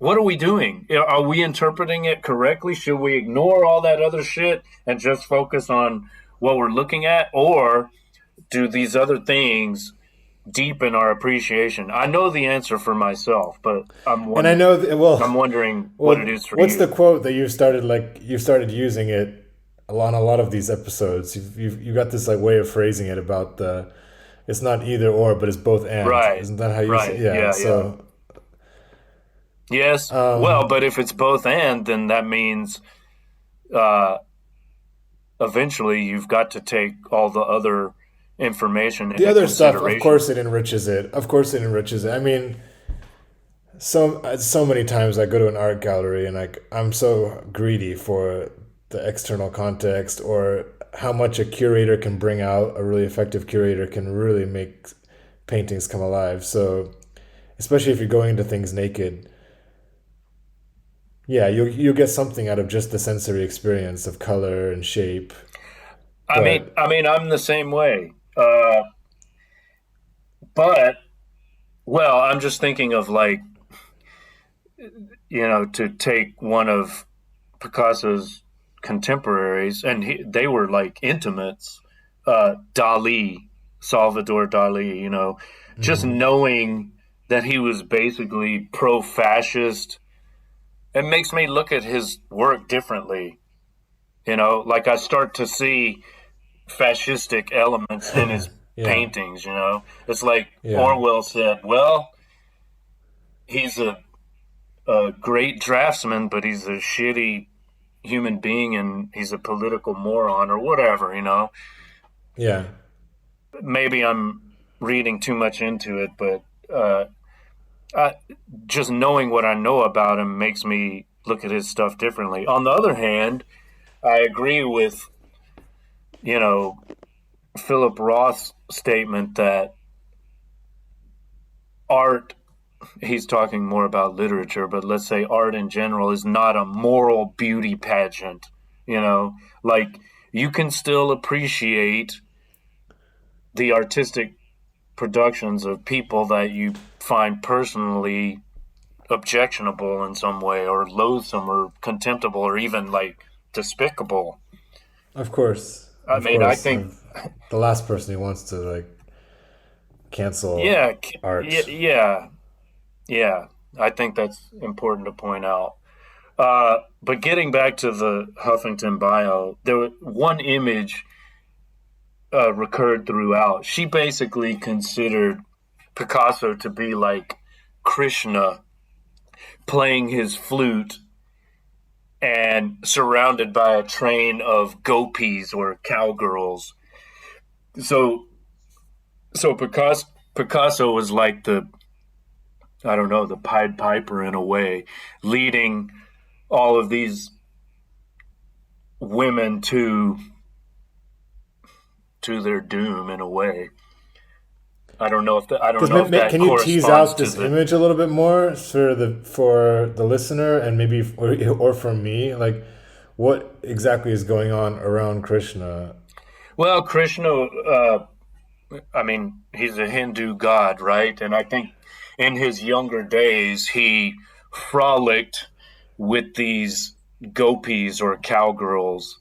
are we doing? Are we interpreting it correctly? Should we ignore all that other shit and just focus on what we're looking at? Or do these other things deepen our appreciation? I know the answer for myself, but I'm wondering what it is for you. What's the quote that you started using it on a lot of these episodes? You got this like way of phrasing it about it's not either or, but it's both and. Right. Isn't that how you say it? Yeah. So. Yes. Well, but if it's both and, then that means eventually you've got to take all the other information into the other stuff. consideration. Of course it enriches it. I mean, so many times I go to an art gallery and I'm so greedy for the external context, or how much a curator can bring out. A really effective curator can really make paintings come alive. So especially if you're going into things naked, yeah, you get something out of just the sensory experience of color and shape. I mean, I'm the same way. But I'm just thinking of, like, you know, to take one of Picasso's contemporaries, and they were like intimates, Dalí, Salvador Dalí, you know, just knowing that he was basically pro-fascist, it makes me look at his work differently. You know, like I start to see fascistic elements in his paintings, you know. It's like Orwell said, well, he's a great draftsman, but he's a shitty human being and he's a political moron or whatever, you know. Yeah. Maybe I'm reading too much into it, but just knowing what I know about him makes me look at his stuff differently. On the other hand, I agree with, you know, Philip Roth's statement that art, he's talking more about literature, but let's say art in general is not a moral beauty pageant, you know, like you can still appreciate the artistic productions of people that you find personally objectionable in some way, or loathsome or contemptible or even like despicable. Of course. I think the last person who wants to like cancel art. Yeah. I think that's important to point out. But getting back to the Huffington bio, there was one image recurred throughout. She basically considered Picasso to be like Krishna playing his flute and surrounded by a train of gopis or cowgirls. So Picasso was like the Pied Piper in a way, leading all of these women to their doom in a way. I don't know if that can you tease out this image a little bit more for the listener and maybe or for me, like what exactly is going on around Krishna? Well, Krishna, he's a Hindu god, right? And I think in his younger days he frolicked with these gopis or cowgirls.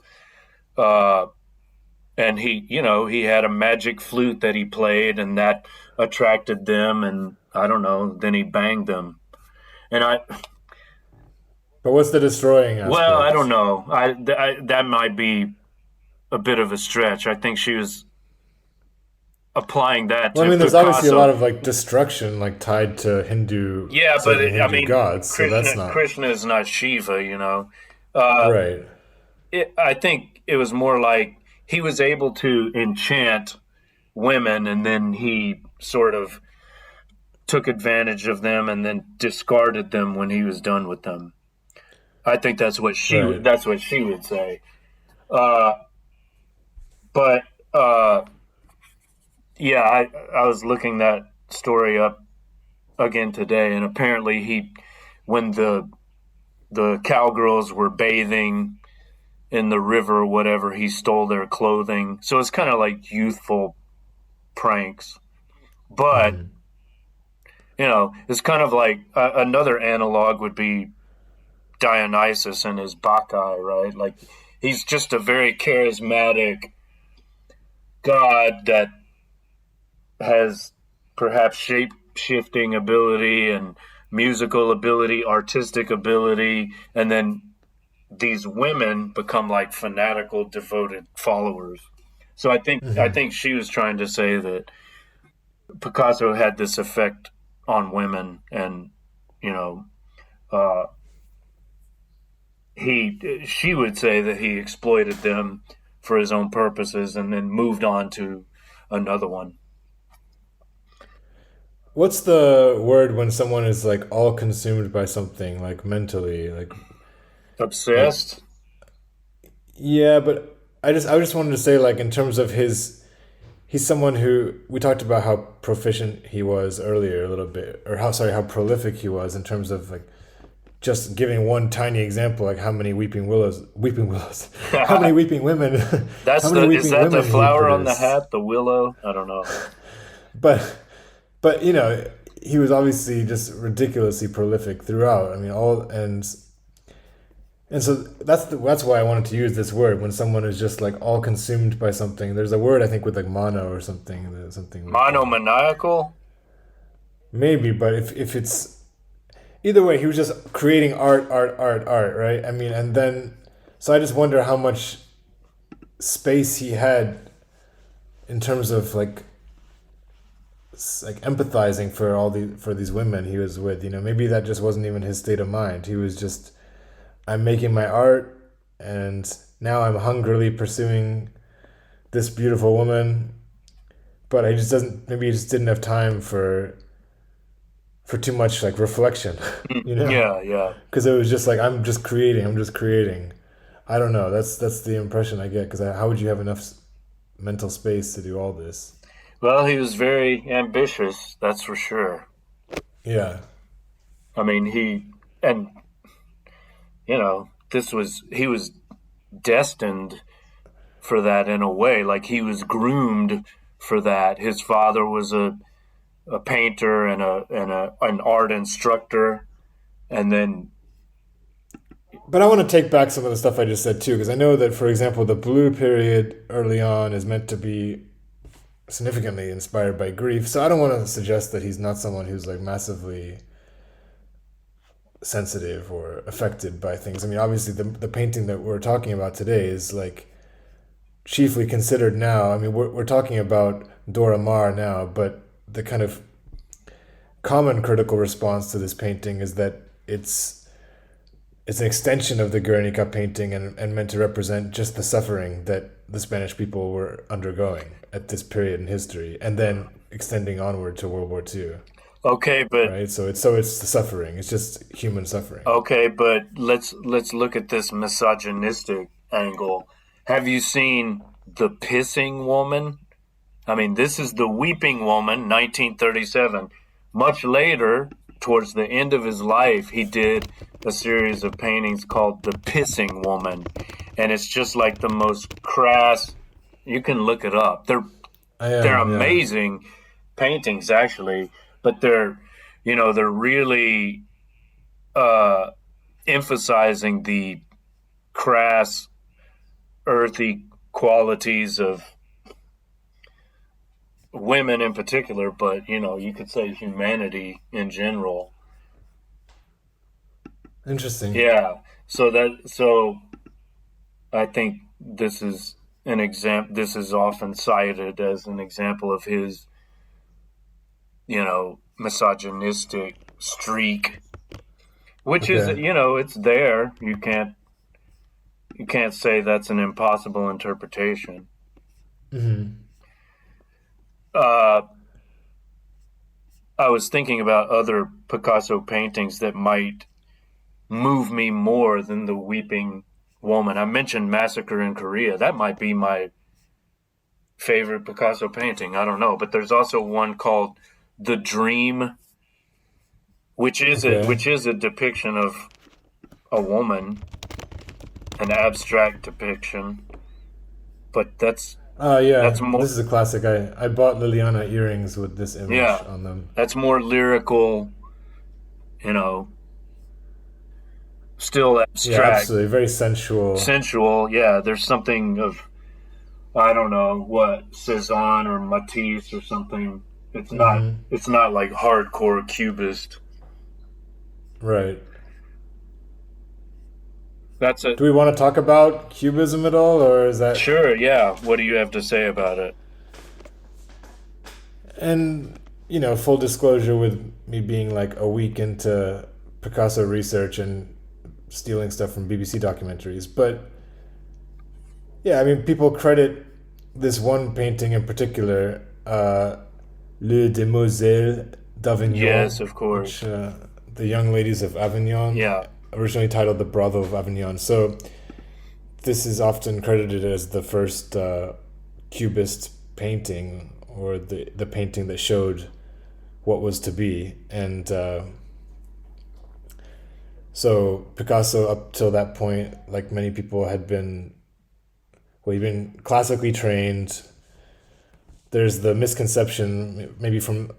And he had a magic flute that he played, and that attracted them, and I don't know, then he banged them. But what's the destroying aspect? Well, I don't know. That might be a bit of a stretch. I think she was applying that Well, to I mean, there's Picasso. obviously a lot of like destruction, like tied to Hindu, Yeah, but certain I Hindu mean, gods. So that's not Krishna is not Shiva, right. I think it was more like he was able to enchant women, and then he sort of took advantage of them and then discarded them when he was done with them. I think that's what she Right. would say. But yeah, I was looking that story up again today, and apparently when the cowgirls were bathing in the river or whatever, he stole their clothing. So it's kind of like youthful pranks. But it's kind of like another analog would be Dionysus and his Bacchae, right? Like he's just a very charismatic god that has perhaps shape-shifting ability and musical ability, artistic ability, and then these women become like fanatical, devoted followers. So I think she was trying to say that Picasso had this effect on women, and she would say that he exploited them for his own purposes and then moved on to another one. What's the word when someone is like all consumed by something, like mentally, like Obsessed? yeah, but I just wanted to say, like, in terms of he's someone who, we talked about how proficient he was earlier a little bit, or how prolific he was in terms of like just giving one tiny example, like how many weeping willows, how many weeping women, Is how many that weeping the women he flower on the produced. hat, the willow? I don't know. But he was obviously just ridiculously prolific throughout. I mean, and so that's why I wanted to use this word when someone is just like all consumed by something. There's a word I think with like mono or something. Monomaniacal? Maybe, but if it's either way, he was just creating art, right? I mean, and then so I just wonder how much space he had in terms of like empathizing for these women he was with. Maybe that just wasn't even his state of mind. He was just, I'm making my art, and now I'm hungrily pursuing this beautiful woman, but he just didn't have time for too much like reflection, Yeah. Because it was just like, I'm just creating. I don't know. That's the impression I get. Because how would you have enough mental space to do all this? Well, he was very ambitious, that's for sure. Yeah. I mean, he was destined for that in a way. Like he was groomed for that. His father was a painter and an art instructor, and then. But I want to take back some of the stuff I just said too, because I know that, for example, the blue period early on is meant to be significantly inspired by grief. So I don't want to suggest that he's not someone who's like massively sensitive or affected by things. I mean, obviously the painting that we're talking about today is like chiefly considered now. I mean, we're talking about Dora Maar now, but the kind of common critical response to this painting is that it's an extension of the Guernica painting and meant to represent just the suffering that the Spanish people were undergoing at this period in history, and then extending onward to World War II. Okay, but right, so it's the suffering. It's just human suffering. Okay, but let's look at this misogynistic angle. Have you seen The Pissing Woman? I mean, this is The Weeping Woman, 1937. Much later, towards the end of his life, he did a series of paintings called The Pissing Woman, and it's just like the most crass. You can look it up. They're amazing paintings, actually, but they're really emphasizing the crass, earthy qualities of women in particular, but you could say humanity in general. Interesting. Yeah. So I think this is an example. This is often cited as an example of his, misogynistic streak, which is, it's there. You can't say that's an impossible interpretation. Mm-hmm. I was thinking about other Picasso paintings that might move me more than the Weeping Woman. I mentioned Massacre in Korea. That might be my favorite Picasso painting. I don't know, but there's also one called The Dream, which is a depiction of a woman, an abstract depiction. But that's this is a classic. I bought Liliana earrings with this image on them. That's more lyrical, still abstract. Yeah, absolutely. Very sensual. Sensual, yeah. There's something of, I don't know, what, Cezanne or Matisse or something. It's not like hardcore Cubist. Right. Do we want to talk about Cubism at all, or is that... Sure, yeah. What do you have to say about it? And, full disclosure, with me being like a week into Picasso research and stealing stuff from BBC documentaries, but yeah, I mean, people credit this one painting in particular, Le Demoiselles d'Avignon. Yes, of course. Which, the Young Ladies of Avignon. Yeah. Originally titled The Brothel of Avignon. So this is often credited as the first Cubist painting, or the painting that showed what was to be. And so Picasso, up till that point, like many people, he'd been classically trained. There's the misconception, maybe from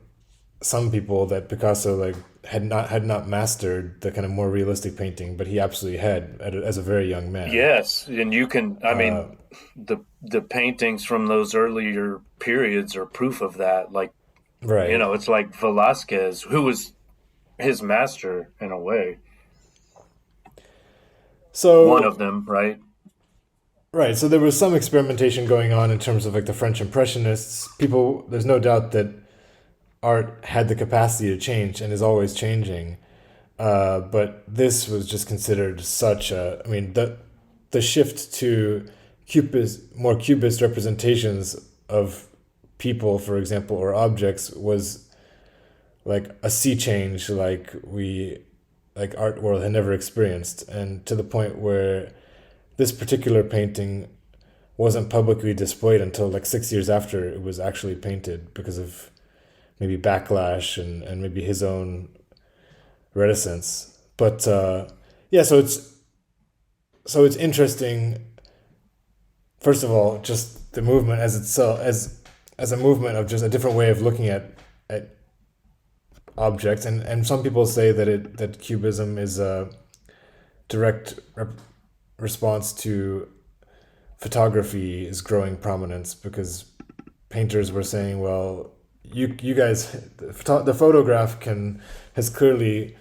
some people, that Picasso had not mastered the kind of more realistic painting, but he absolutely had as a very young man. Yes, and you can. I mean, the paintings from those earlier periods are proof of that. Like, right? It's like Velázquez, who was his master in a way. So one of them, right? Right. So there was some experimentation going on in terms of like the French Impressionists. There's no doubt that art had the capacity to change and is always changing. But this was just considered such a, I mean, the shift to more Cubist representations of people, for example, or objects, was like a sea change like art world had never experienced. And to the point where this particular painting wasn't publicly displayed until like 6 years after it was actually painted, because of maybe backlash and maybe his own reticence. But so it's interesting. First of all, just the movement as itself, as a movement of just a different way of looking at objects, and some people say that Cubism is a direct response to photography is growing prominence, because painters were saying, well, you guys, the photograph has clearly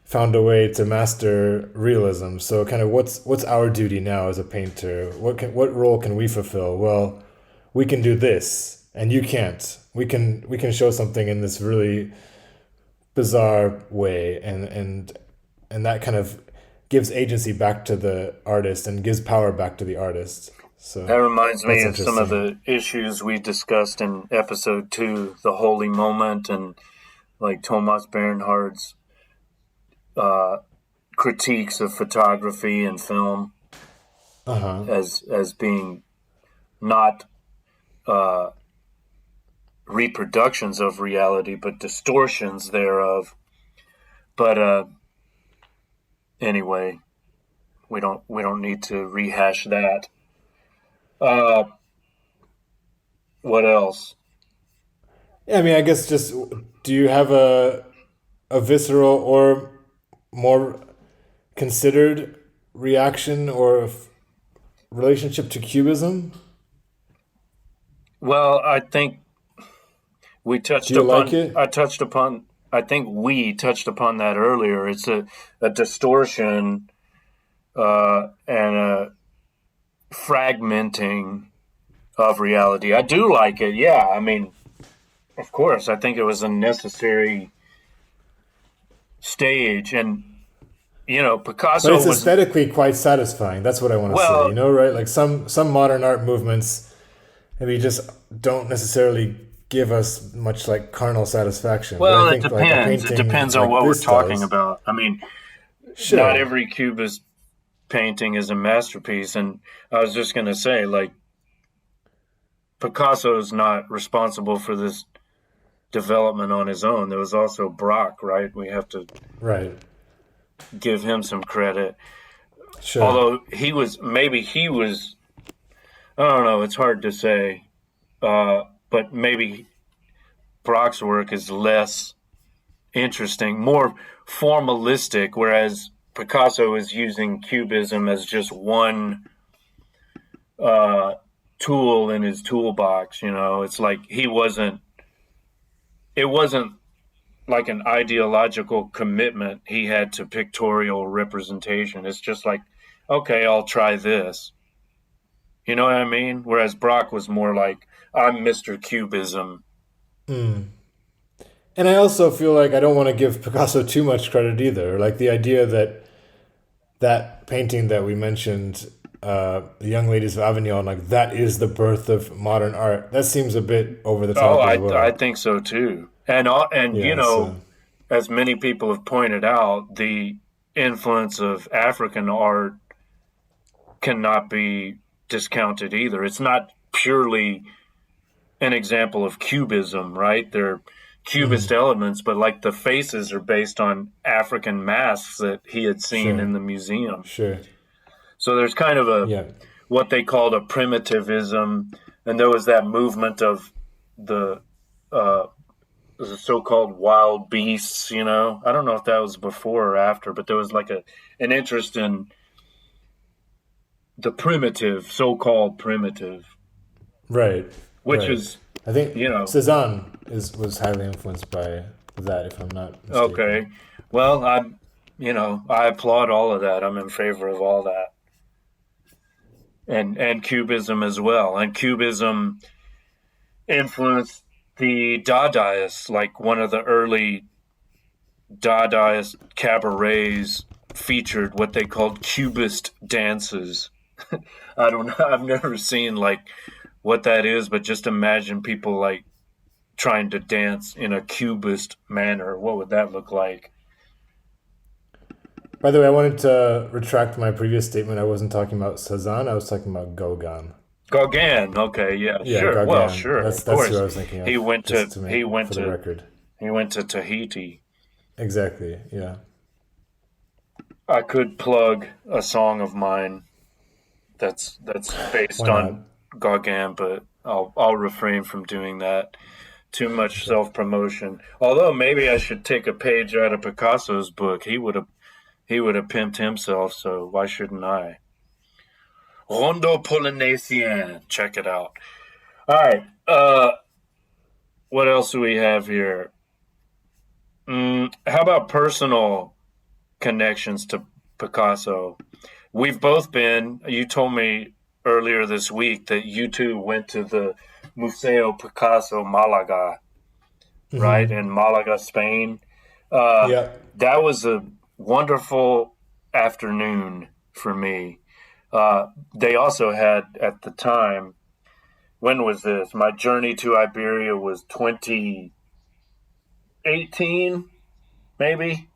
found a way to master realism. So kind of what's our duty now as a painter? What role can we fulfill? Well, we can do this, and you can't. We can show something in this really bizarre way, and that kind of gives agency back to the artist and gives power back to the artist. So that reminds me of some of the issues we discussed in episode 2, the holy moment, and like Thomas Bernhard's critiques of photography and film as being not reproductions of reality, but distortions thereof. But anyway, we don't need to rehash that. What else? Yeah, I mean, I guess just, do you have a visceral or more considered reaction or relationship to Cubism? Well, I think we touched upon. Like it? I think we touched upon that earlier. It's a distortion and a fragmenting of reality. I do like it. Yeah, I mean, of course, I think it was a necessary stage, and Picasso. But it's aesthetically quite satisfying. That's what I want to say. Right? Like some modern art movements, maybe just don't necessarily give us much like carnal satisfaction. Well, it depends. It depends on what we're talking about. I mean, sure. Not every Cubist painting is a masterpiece, and I was just going to say, like, Picasso is not responsible for this development on his own. There was also Braque, right? We have to give him some credit. Sure. Although he was, I don't know, it's hard to say, but maybe Braque's work is less interesting, more formalistic, whereas Picasso is using Cubism as just one tool in his toolbox. It's like it wasn't like an ideological commitment he had to pictorial representation. It's just like, okay, I'll try this. You know what I mean? Whereas Braque was more like, I'm Mr. Cubism. And I also feel like I don't want to give Picasso too much credit either. Like the idea that painting that we mentioned, The Young Ladies of Avignon, like that is the birth of modern art. That seems a bit over the top as well. I think so too. And as many people have pointed out, the influence of African art cannot be discounted either. It's not purely an example of Cubism, right? They're Cubist elements, but like the faces are based on African masks that he had seen in the museum. Sure. So there's kind of what they called a primitivism, and there was that movement of the so-called wild beasts. I don't know if that was before or after, but there was like an interest in the primitive, so-called primitive, right? Which is, I think, Cézanne was highly influenced by that, if I'm not mistaken. Okay. Well, I applaud all of that. I'm in favor of all that. And Cubism as well. And Cubism influenced the Dadaists, like one of the early Dadaist cabarets featured what they called Cubist dances. I don't know. I've never seen like what that is, but just imagine people like trying to dance in a Cubist manner. What would that look like? By the way, I wanted to retract my previous statement. I wasn't talking about Cézanne. I was talking about Gauguin. Gauguin. Okay, yeah, sure. Gauguin. Well, sure. That's of course. who I was thinking of. He went to Tahiti. Exactly. Yeah. I could plug a song of mine that's based on Gauguin, but I'll refrain from doing that. Too much self-promotion. Although maybe I should take a page out of Picasso's book. He would have pimped himself, so why shouldn't I? Rondo Polynésien. Check it out. All right. What else do we have here? How about personal connections to Picasso? We've both been, you told me earlier this week that you two went to the Museo Picasso Málaga, right? In Málaga, Spain. That was a wonderful afternoon for me. They also had at the time, when was this? My journey to Iberia was 2018, maybe.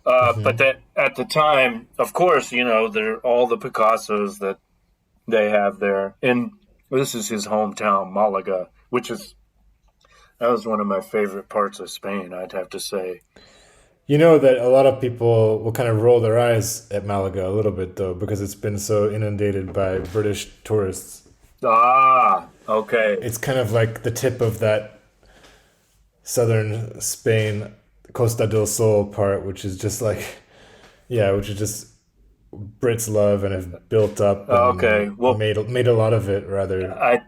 But that at the time, of course, they're all the Picassos that they have there. And this is his hometown, Malaga, that was one of my favorite parts of Spain, I'd have to say. You know that a lot of people will kind of roll their eyes at Malaga a little bit, though, because it's been so inundated by British tourists. Ah, okay. It's kind of like the tip of that southern Spain, Costa del Sol part, which is just like, which is just Brits love and have built up. And made a lot of it, rather.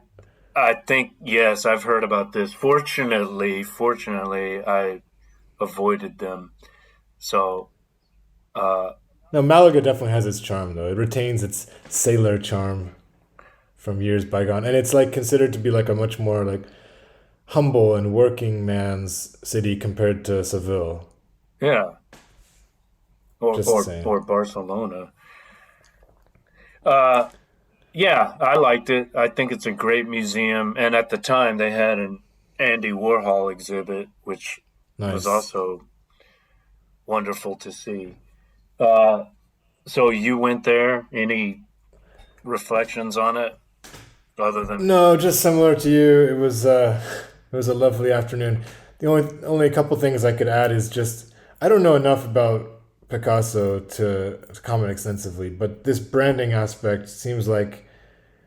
I think, yes, I've heard about this. Fortunately, I avoided them. So, no, Malaga definitely has its charm, though. It retains its sailor charm. from years bygone, and it's like considered to be like a much more like humble and working man's city compared to Seville. Yeah. Just saying. Or Barcelona. Yeah, I liked it. I think it's a great museum. And at the time, they had an Andy Warhol exhibit, which was also wonderful to see. So you went there. Any reflections on it other than... No, just similar to you. It was a lovely afternoon. The only couple things I could add is just, I don't know enough about Picasso to comment extensively, but this branding aspect seems like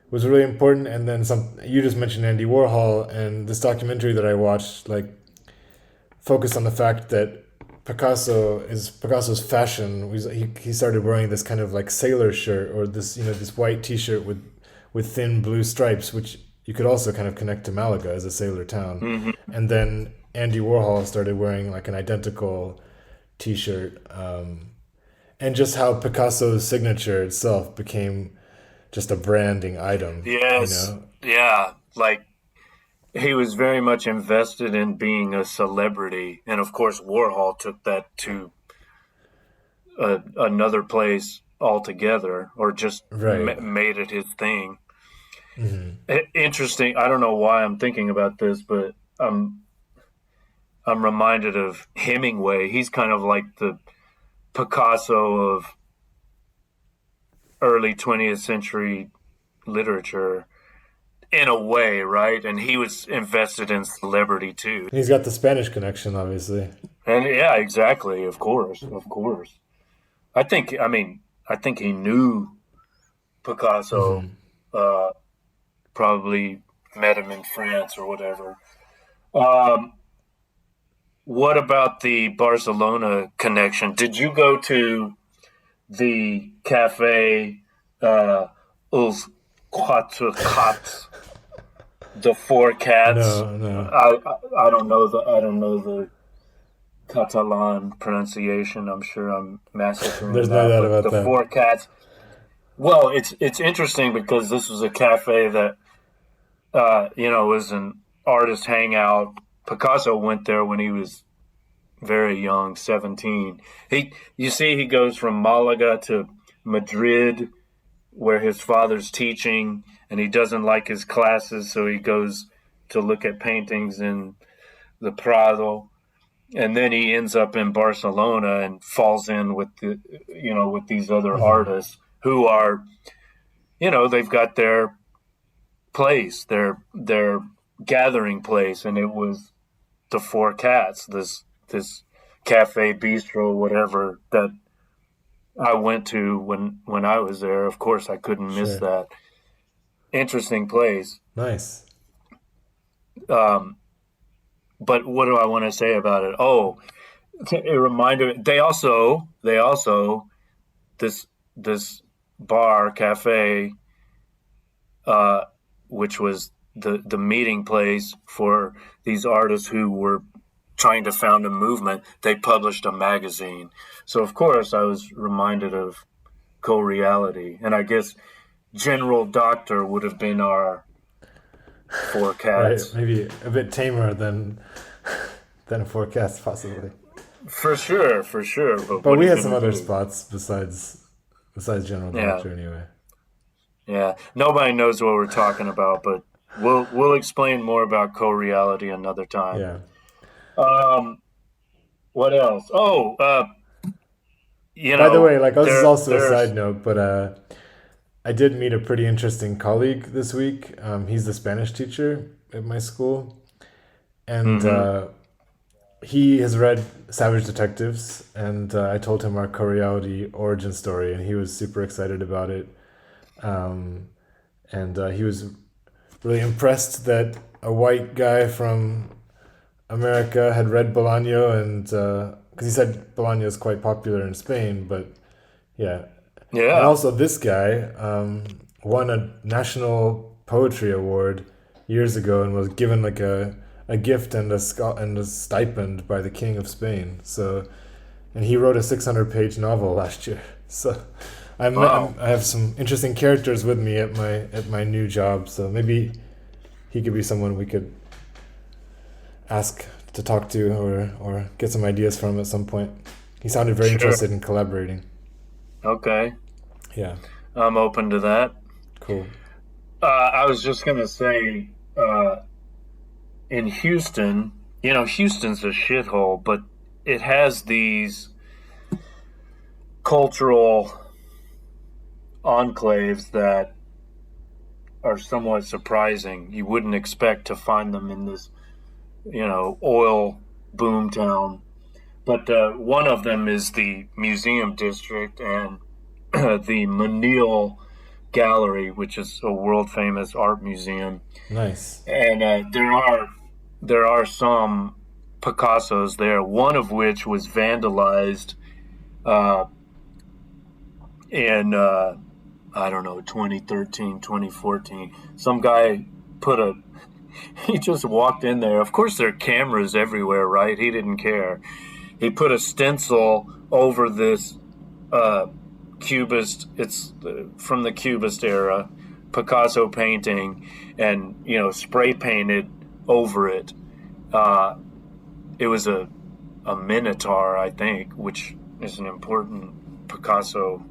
was really important. And then you just mentioned Andy Warhol, and this documentary that I watched like focused on the fact that Picasso's fashion. He started wearing this kind of like sailor shirt, or this this white T-shirt with thin blue stripes, which you could also kind of connect to Malaga as a sailor town. Mm-hmm. And then Andy Warhol started wearing like an identical T-shirt, and just how Picasso's signature itself became just a branding item. Yes, yeah, like he was very much invested in being a celebrity, and of course Warhol took that to another place altogether, or just made it his thing. Mm-hmm. Interesting. I don't know why I'm thinking about this, but I'm reminded of Hemingway. He's kind of like the Picasso of early 20th century literature in a way, right? And he was invested in celebrity too. He's got the Spanish connection, obviously. And yeah, exactly. Of course. I think he knew Picasso, probably met him in France or whatever. What about the Barcelona connection? Did you go to the cafe Els Quatre Cats, the Four Cats? No. I don't know the Catalan pronunciation. I'm sure I'm massacring. There's no doubt about the that. Four Cats. Well, it's interesting because this was a cafe that was an artist hangout. Picasso went there when he was very young, 17. He goes from Málaga to Madrid, where his father's teaching, and he doesn't like his classes, so he goes to look at paintings in the Prado, and then he ends up in Barcelona and falls in with with these other artists who are, they've got their place, their gathering place, and it was the Four Cats, this cafe, bistro, whatever, that I went to when I was there. Of course, I couldn't miss that. Interesting place. Nice. But what do I want to say about it? Oh, it reminded me. They also this bar cafe, which was the meeting place for these artists who were trying to found a movement. They published a magazine. So of course I was reminded of Co-Reality, and I guess General Doctor would have been our Four Cats. Right, maybe a bit tamer than Four Cats, possibly. For sure. But we had some other spots besides General Doctor anyway. Yeah, nobody knows what we're talking about, but we'll explain more about Co-Reality another time. Yeah. What else? Oh, By the way, this is also a side note, but I did meet a pretty interesting colleague this week. He's the Spanish teacher at my school, and he has read Savage Detectives, and I told him our Co-Reality origin story, and he was super excited about it. And he was really impressed that a white guy from America had read Bolaño, and because he said Bolaño is quite popular in Spain, but yeah. And also this guy won a national poetry award years ago and was given like a gift and a stipend by the King of Spain. So, and he wrote a 600-page novel last year. So I have some interesting characters with me at my new job, so maybe he could be someone we could ask to talk to or get some ideas from at some point. He sounded very interested in collaborating. Okay. Yeah. I'm open to that. Cool. I was just going to say, in Houston, Houston's a shithole, but it has these cultural enclaves that are somewhat surprising. You wouldn't expect to find them in this, oil boom town. But one of them is the Museum District and the Menil Gallery, which is a world famous art museum. Nice. And there are some Picassos there, one of which was vandalized in 2013, 2014. Some guy he just walked in there. Of course there are cameras everywhere, right? He didn't care. He put a stencil over this Cubist, it's from the Cubist era, Picasso painting, and spray painted over it. It was a Minotaur, I think, which is an important Picasso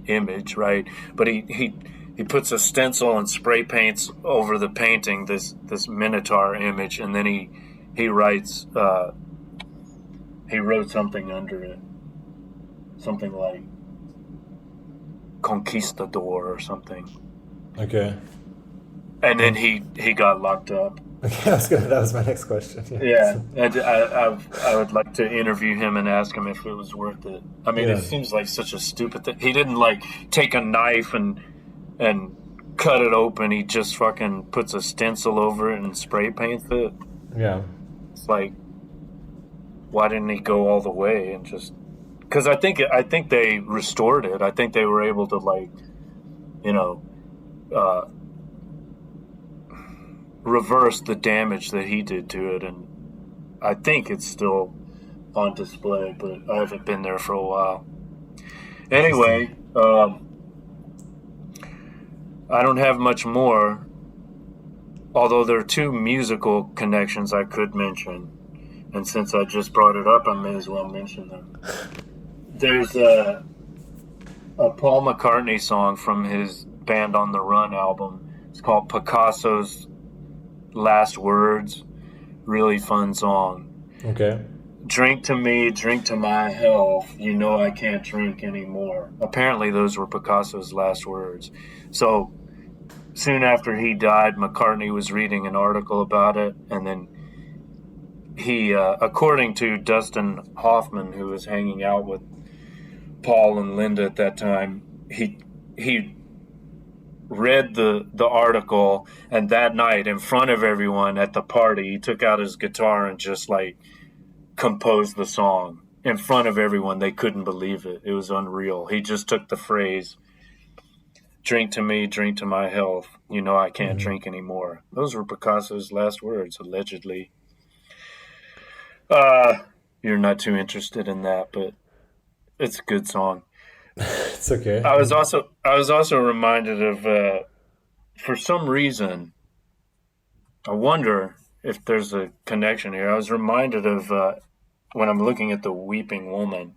image, right? But he puts a stencil and spray paints over the painting this Minotaur image, and then he writes he wrote something under it, something like Conquistador or something. Okay. And then he got locked up. Okay, that was my next question. Yeah, and I would like to interview him and ask him if it was worth it. I mean, It seems like such a stupid thing. He didn't take a knife and cut it open. He just fucking puts a stencil over it and spray paints it. Yeah. It's like, why didn't he go all the way and just? Because I think they restored it. I think they were able to reverse the damage that he did to it, and I think it's still on display, but I haven't been there for a while. Anyway, I don't have much more, although there are two musical connections I could mention, and since I just brought it up, I may as well mention them. There's a Paul McCartney song from his Band on the Run album. It's called Picasso's Last Words. Really fun song. Okay. Drink to me, drink to my health. I can't drink anymore. Apparently those were Picasso's last words. So soon after he died, McCartney was reading an article about it, and then he, according to Dustin Hoffman, who was hanging out with Paul and Linda at that time, he read the article, and that night in front of everyone at the party, he took out his guitar and just composed the song in front of everyone. They couldn't believe it. It was unreal. He just took the phrase, drink to me, drink to my health. I can't drink anymore. Those were Picasso's last words, allegedly. You're not too interested in that, but it's a good song. It's okay. I was also reminded of, for some reason, I wonder if there's a connection here. I was reminded of, when I'm looking at the Weeping Woman,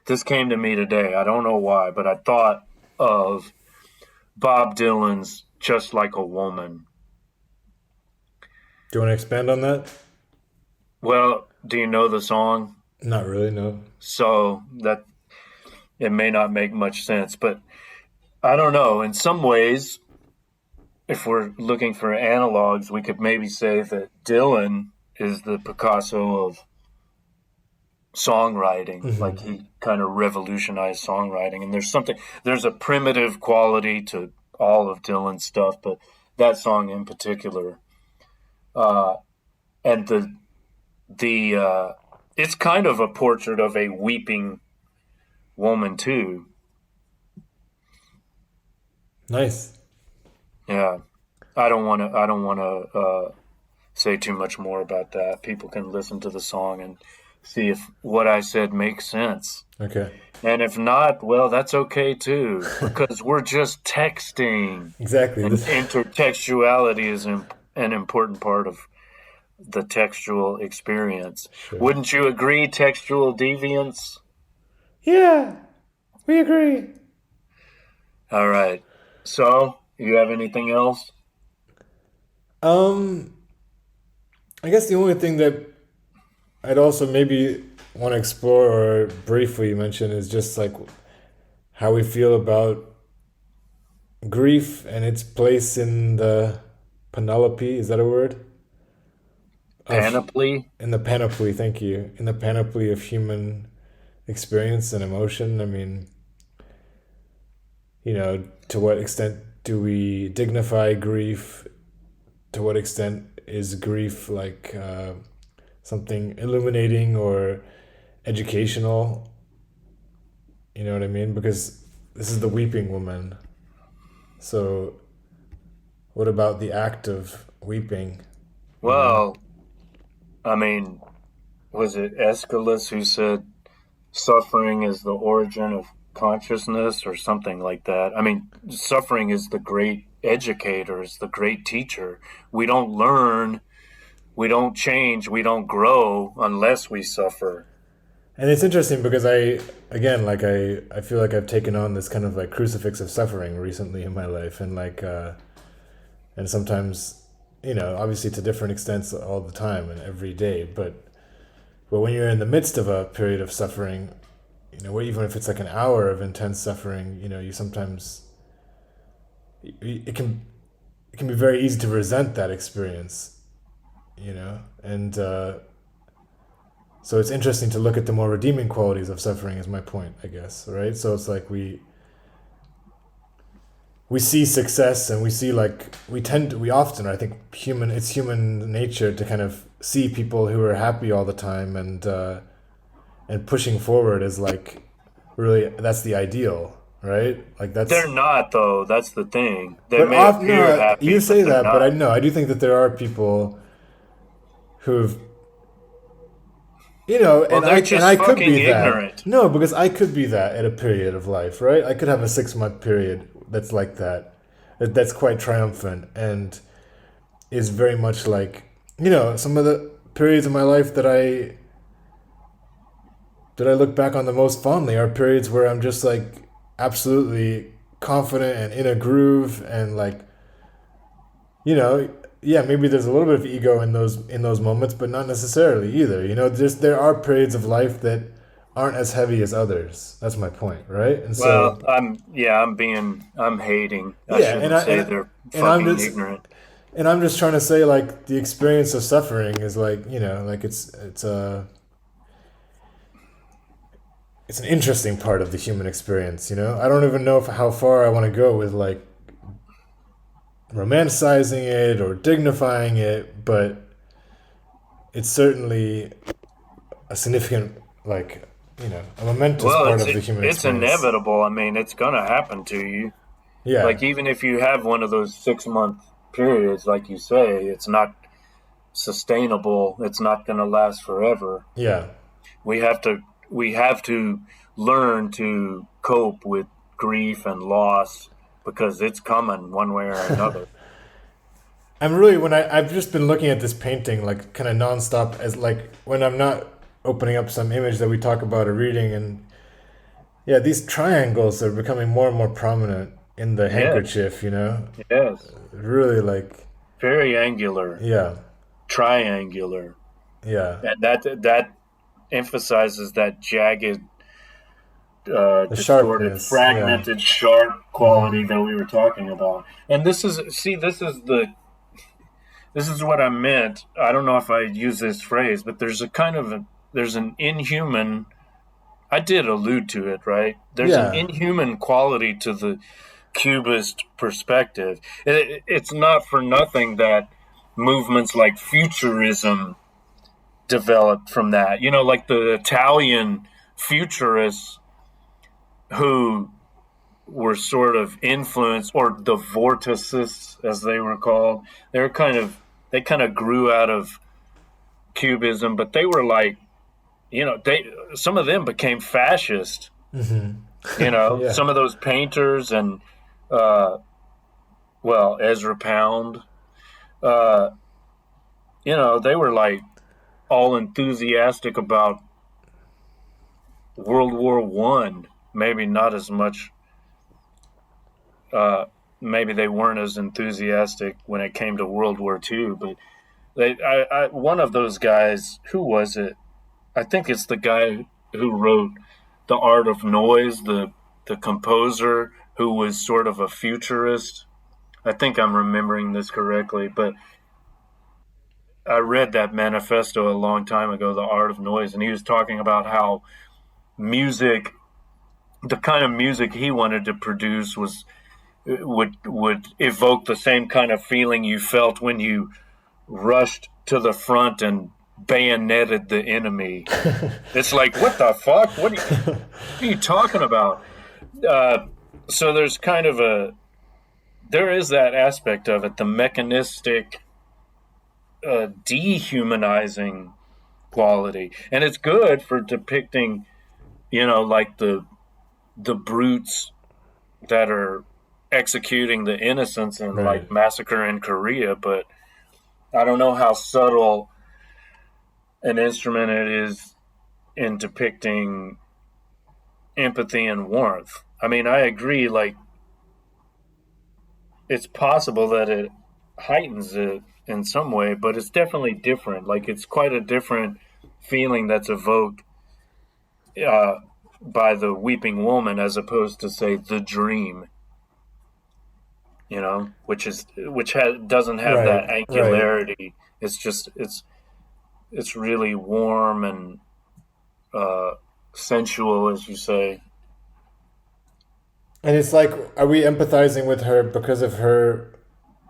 this came to me today. I don't know why, but I thought of Bob Dylan's Just Like a Woman. Do you want to expand on that? Well, do you know the song? Not really, no. So that it may not make much sense, but I don't know. In some ways, if we're looking for analogs, we could maybe say that Dylan is the Picasso of songwriting. Mm-hmm. He kind of revolutionized songwriting, and there's a primitive quality to all of Dylan's stuff, but that song in particular, and the it's kind of a portrait of a weeping woman too. Nice. Yeah, I don't want to say too much more about that. People can listen to the song and see if what I said makes sense. Okay. And if not, well, that's okay too, because we're just texting. Exactly. And intertextuality is an important part of the textual experience. Sure. Wouldn't you agree, textual deviants? Yeah, we agree. All right. So, you have anything else? I guess the only thing that I'd also maybe want to explore or briefly mention is just like how we feel about grief and its place in the panoply. Is that a word? Panoply? In the panoply, thank you. In the panoply of human experience and emotion. I mean, to what extent do we dignify grief? To what extent is grief like something illuminating or educational? You know what I mean? Because this is the weeping woman. So what about the act of weeping? Well, I mean, was it Aeschylus who said suffering is the origin of consciousness or something like that? I mean, suffering is the great educator, is the great teacher. We don't learn, we don't change, we don't grow unless we suffer. And it's interesting because I feel like I've taken on this kind of like crucifix of suffering recently in my life, and and sometimes, obviously to different extents all the time and every day, but when you're in the midst of a period of suffering, even if it's like an hour of intense suffering, you sometimes, it can be very easy to resent that experience, and so it's interesting to look at the more redeeming qualities of suffering is my point, I guess, right? So it's like we see success and we see we often, I think it's human nature to kind of see people who are happy all the time and pushing forward is like, really, that's the ideal, right? Like that's. They're not, though. That's the thing. They may appear happy. You say that, but I do think that there are people who've, and I could be ignorant. That. No, because I could be that at a period of life, right? I could have a 6-month period that's like that's quite triumphant and is very much like, some of the periods of my life that I look back on the most fondly are periods where I'm just like absolutely confident and in a groove and like, maybe there's a little bit of ego in those moments, but not necessarily either. There are periods of life that aren't as heavy as others. That's my point, right? And so, I'm hating. They're fucking ignorant. And I'm just trying to say, like, the experience of suffering is like, like it's an interesting part of the human experience. I don't even know how far I want to go with like romanticizing it or dignifying it, but it's certainly a significant, like, a momentous part of the human experience. It's inevitable. I mean, it's going to happen to you. Yeah. Like, even if you have one of those 6-month periods, like you say, it's not sustainable. It's not going to last forever. Yeah. We have to learn to cope with grief and loss, because it's coming one way or another. I've just been looking at this painting like kind of nonstop, as like when I'm not opening up some image that we talk about or reading, and these triangles are becoming more and more prominent in the handkerchief, Yes. Really like very angular. Yeah. Triangular. Yeah. And that emphasizes that jagged, distorted, fragmented, sharp quality that we were talking about. And this is what I meant. I don't know if I use this phrase, but there's an inhuman, I did allude to it, right? There's an inhuman quality to the Cubist perspective. It's not for nothing that movements like Futurism developed from that. Like the Italian futurists who were sort of influenced, or the Vorticism as they were called. They kind of grew out of Cubism, but they were like some of them became fascist. Yeah. Some of those painters and Ezra Pound, they were like all enthusiastic about World War One. Maybe not as much. Maybe they weren't as enthusiastic when it came to World War II. But one of those guys, who was it? I think it's the guy who wrote The Art of Noise, the composer who was sort of a futurist. I think I'm remembering this correctly, but I read that manifesto a long time ago, The Art of Noise, and he was talking about how music, the kind of music he wanted to produce would evoke the same kind of feeling you felt when you rushed to the front and bayoneted the enemy. It's like, what the fuck? What are you talking about? So there's kind of there is that aspect of it, the mechanistic, dehumanizing quality. And it's good for depicting, like the brutes that are executing the innocents in like Massacre in Korea, but I don't know how subtle an instrument it is in depicting empathy and warmth. I mean, I agree, like, it's possible that it heightens it in some way, but it's definitely different. Like, it's quite a different feeling that's evoked by the weeping woman as opposed to, say, the dream, which doesn't have that angularity. Right. It's just it's really warm and sensual, as you say. And it's like, are we empathizing with her because of her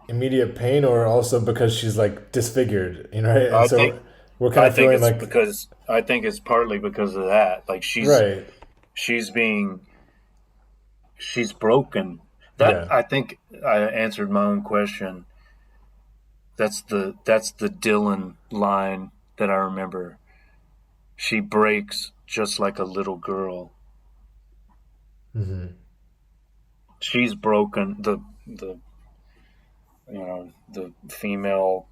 immediate pain, or also because she's like disfigured? Right? And we're kind of feeling like, because I think it's partly because of that. Like she's broken. I think I answered my own question. That's the Dylan line that I remember. She breaks just like a little girl. Mm-hmm. She's broken. The female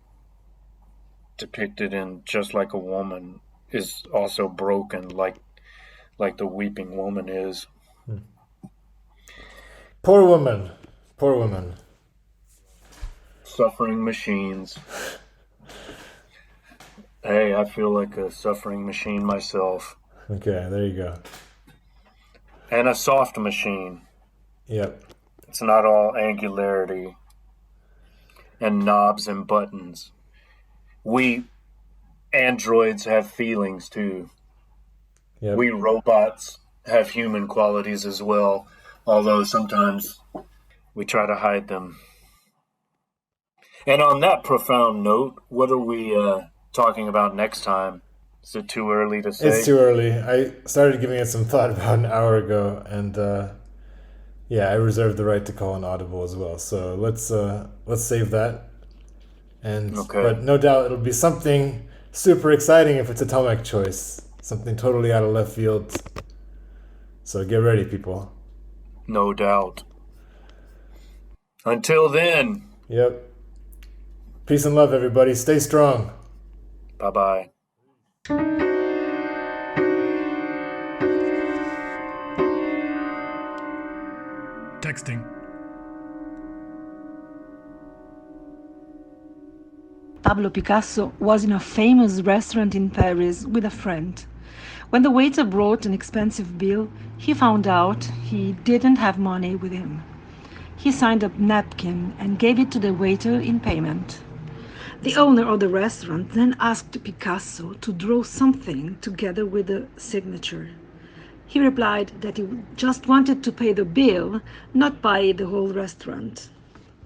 depicted in Just Like a Woman is also broken, like the weeping woman is. Poor woman. Suffering machines. Hey, I feel like a suffering machine myself. Okay, there you go. And a soft machine. Yep. It's not all angularity and knobs and buttons. We androids have feelings too. Yep. We robots have human qualities as well, although sometimes we try to hide them. And on that profound note, what are we talking about next time? Is it too early to say? It's too early. I started giving it some thought about an hour ago, and I reserve the right to call an audible as well. So let's save that. And but no doubt it'll be something super exciting if it's a Tomek choice, something totally out of left field. So get ready, people. No doubt. Until then. Yep. Peace and love, everybody. Stay strong. Bye-bye. Texting. Pablo Picasso was in a famous restaurant in Paris with a friend. When the waiter brought an expensive bill, he found out he didn't have money with him. He signed a napkin and gave it to the waiter in payment. The owner of the restaurant then asked Picasso to draw something together with the signature. He replied that he just wanted to pay the bill, not buy the whole restaurant.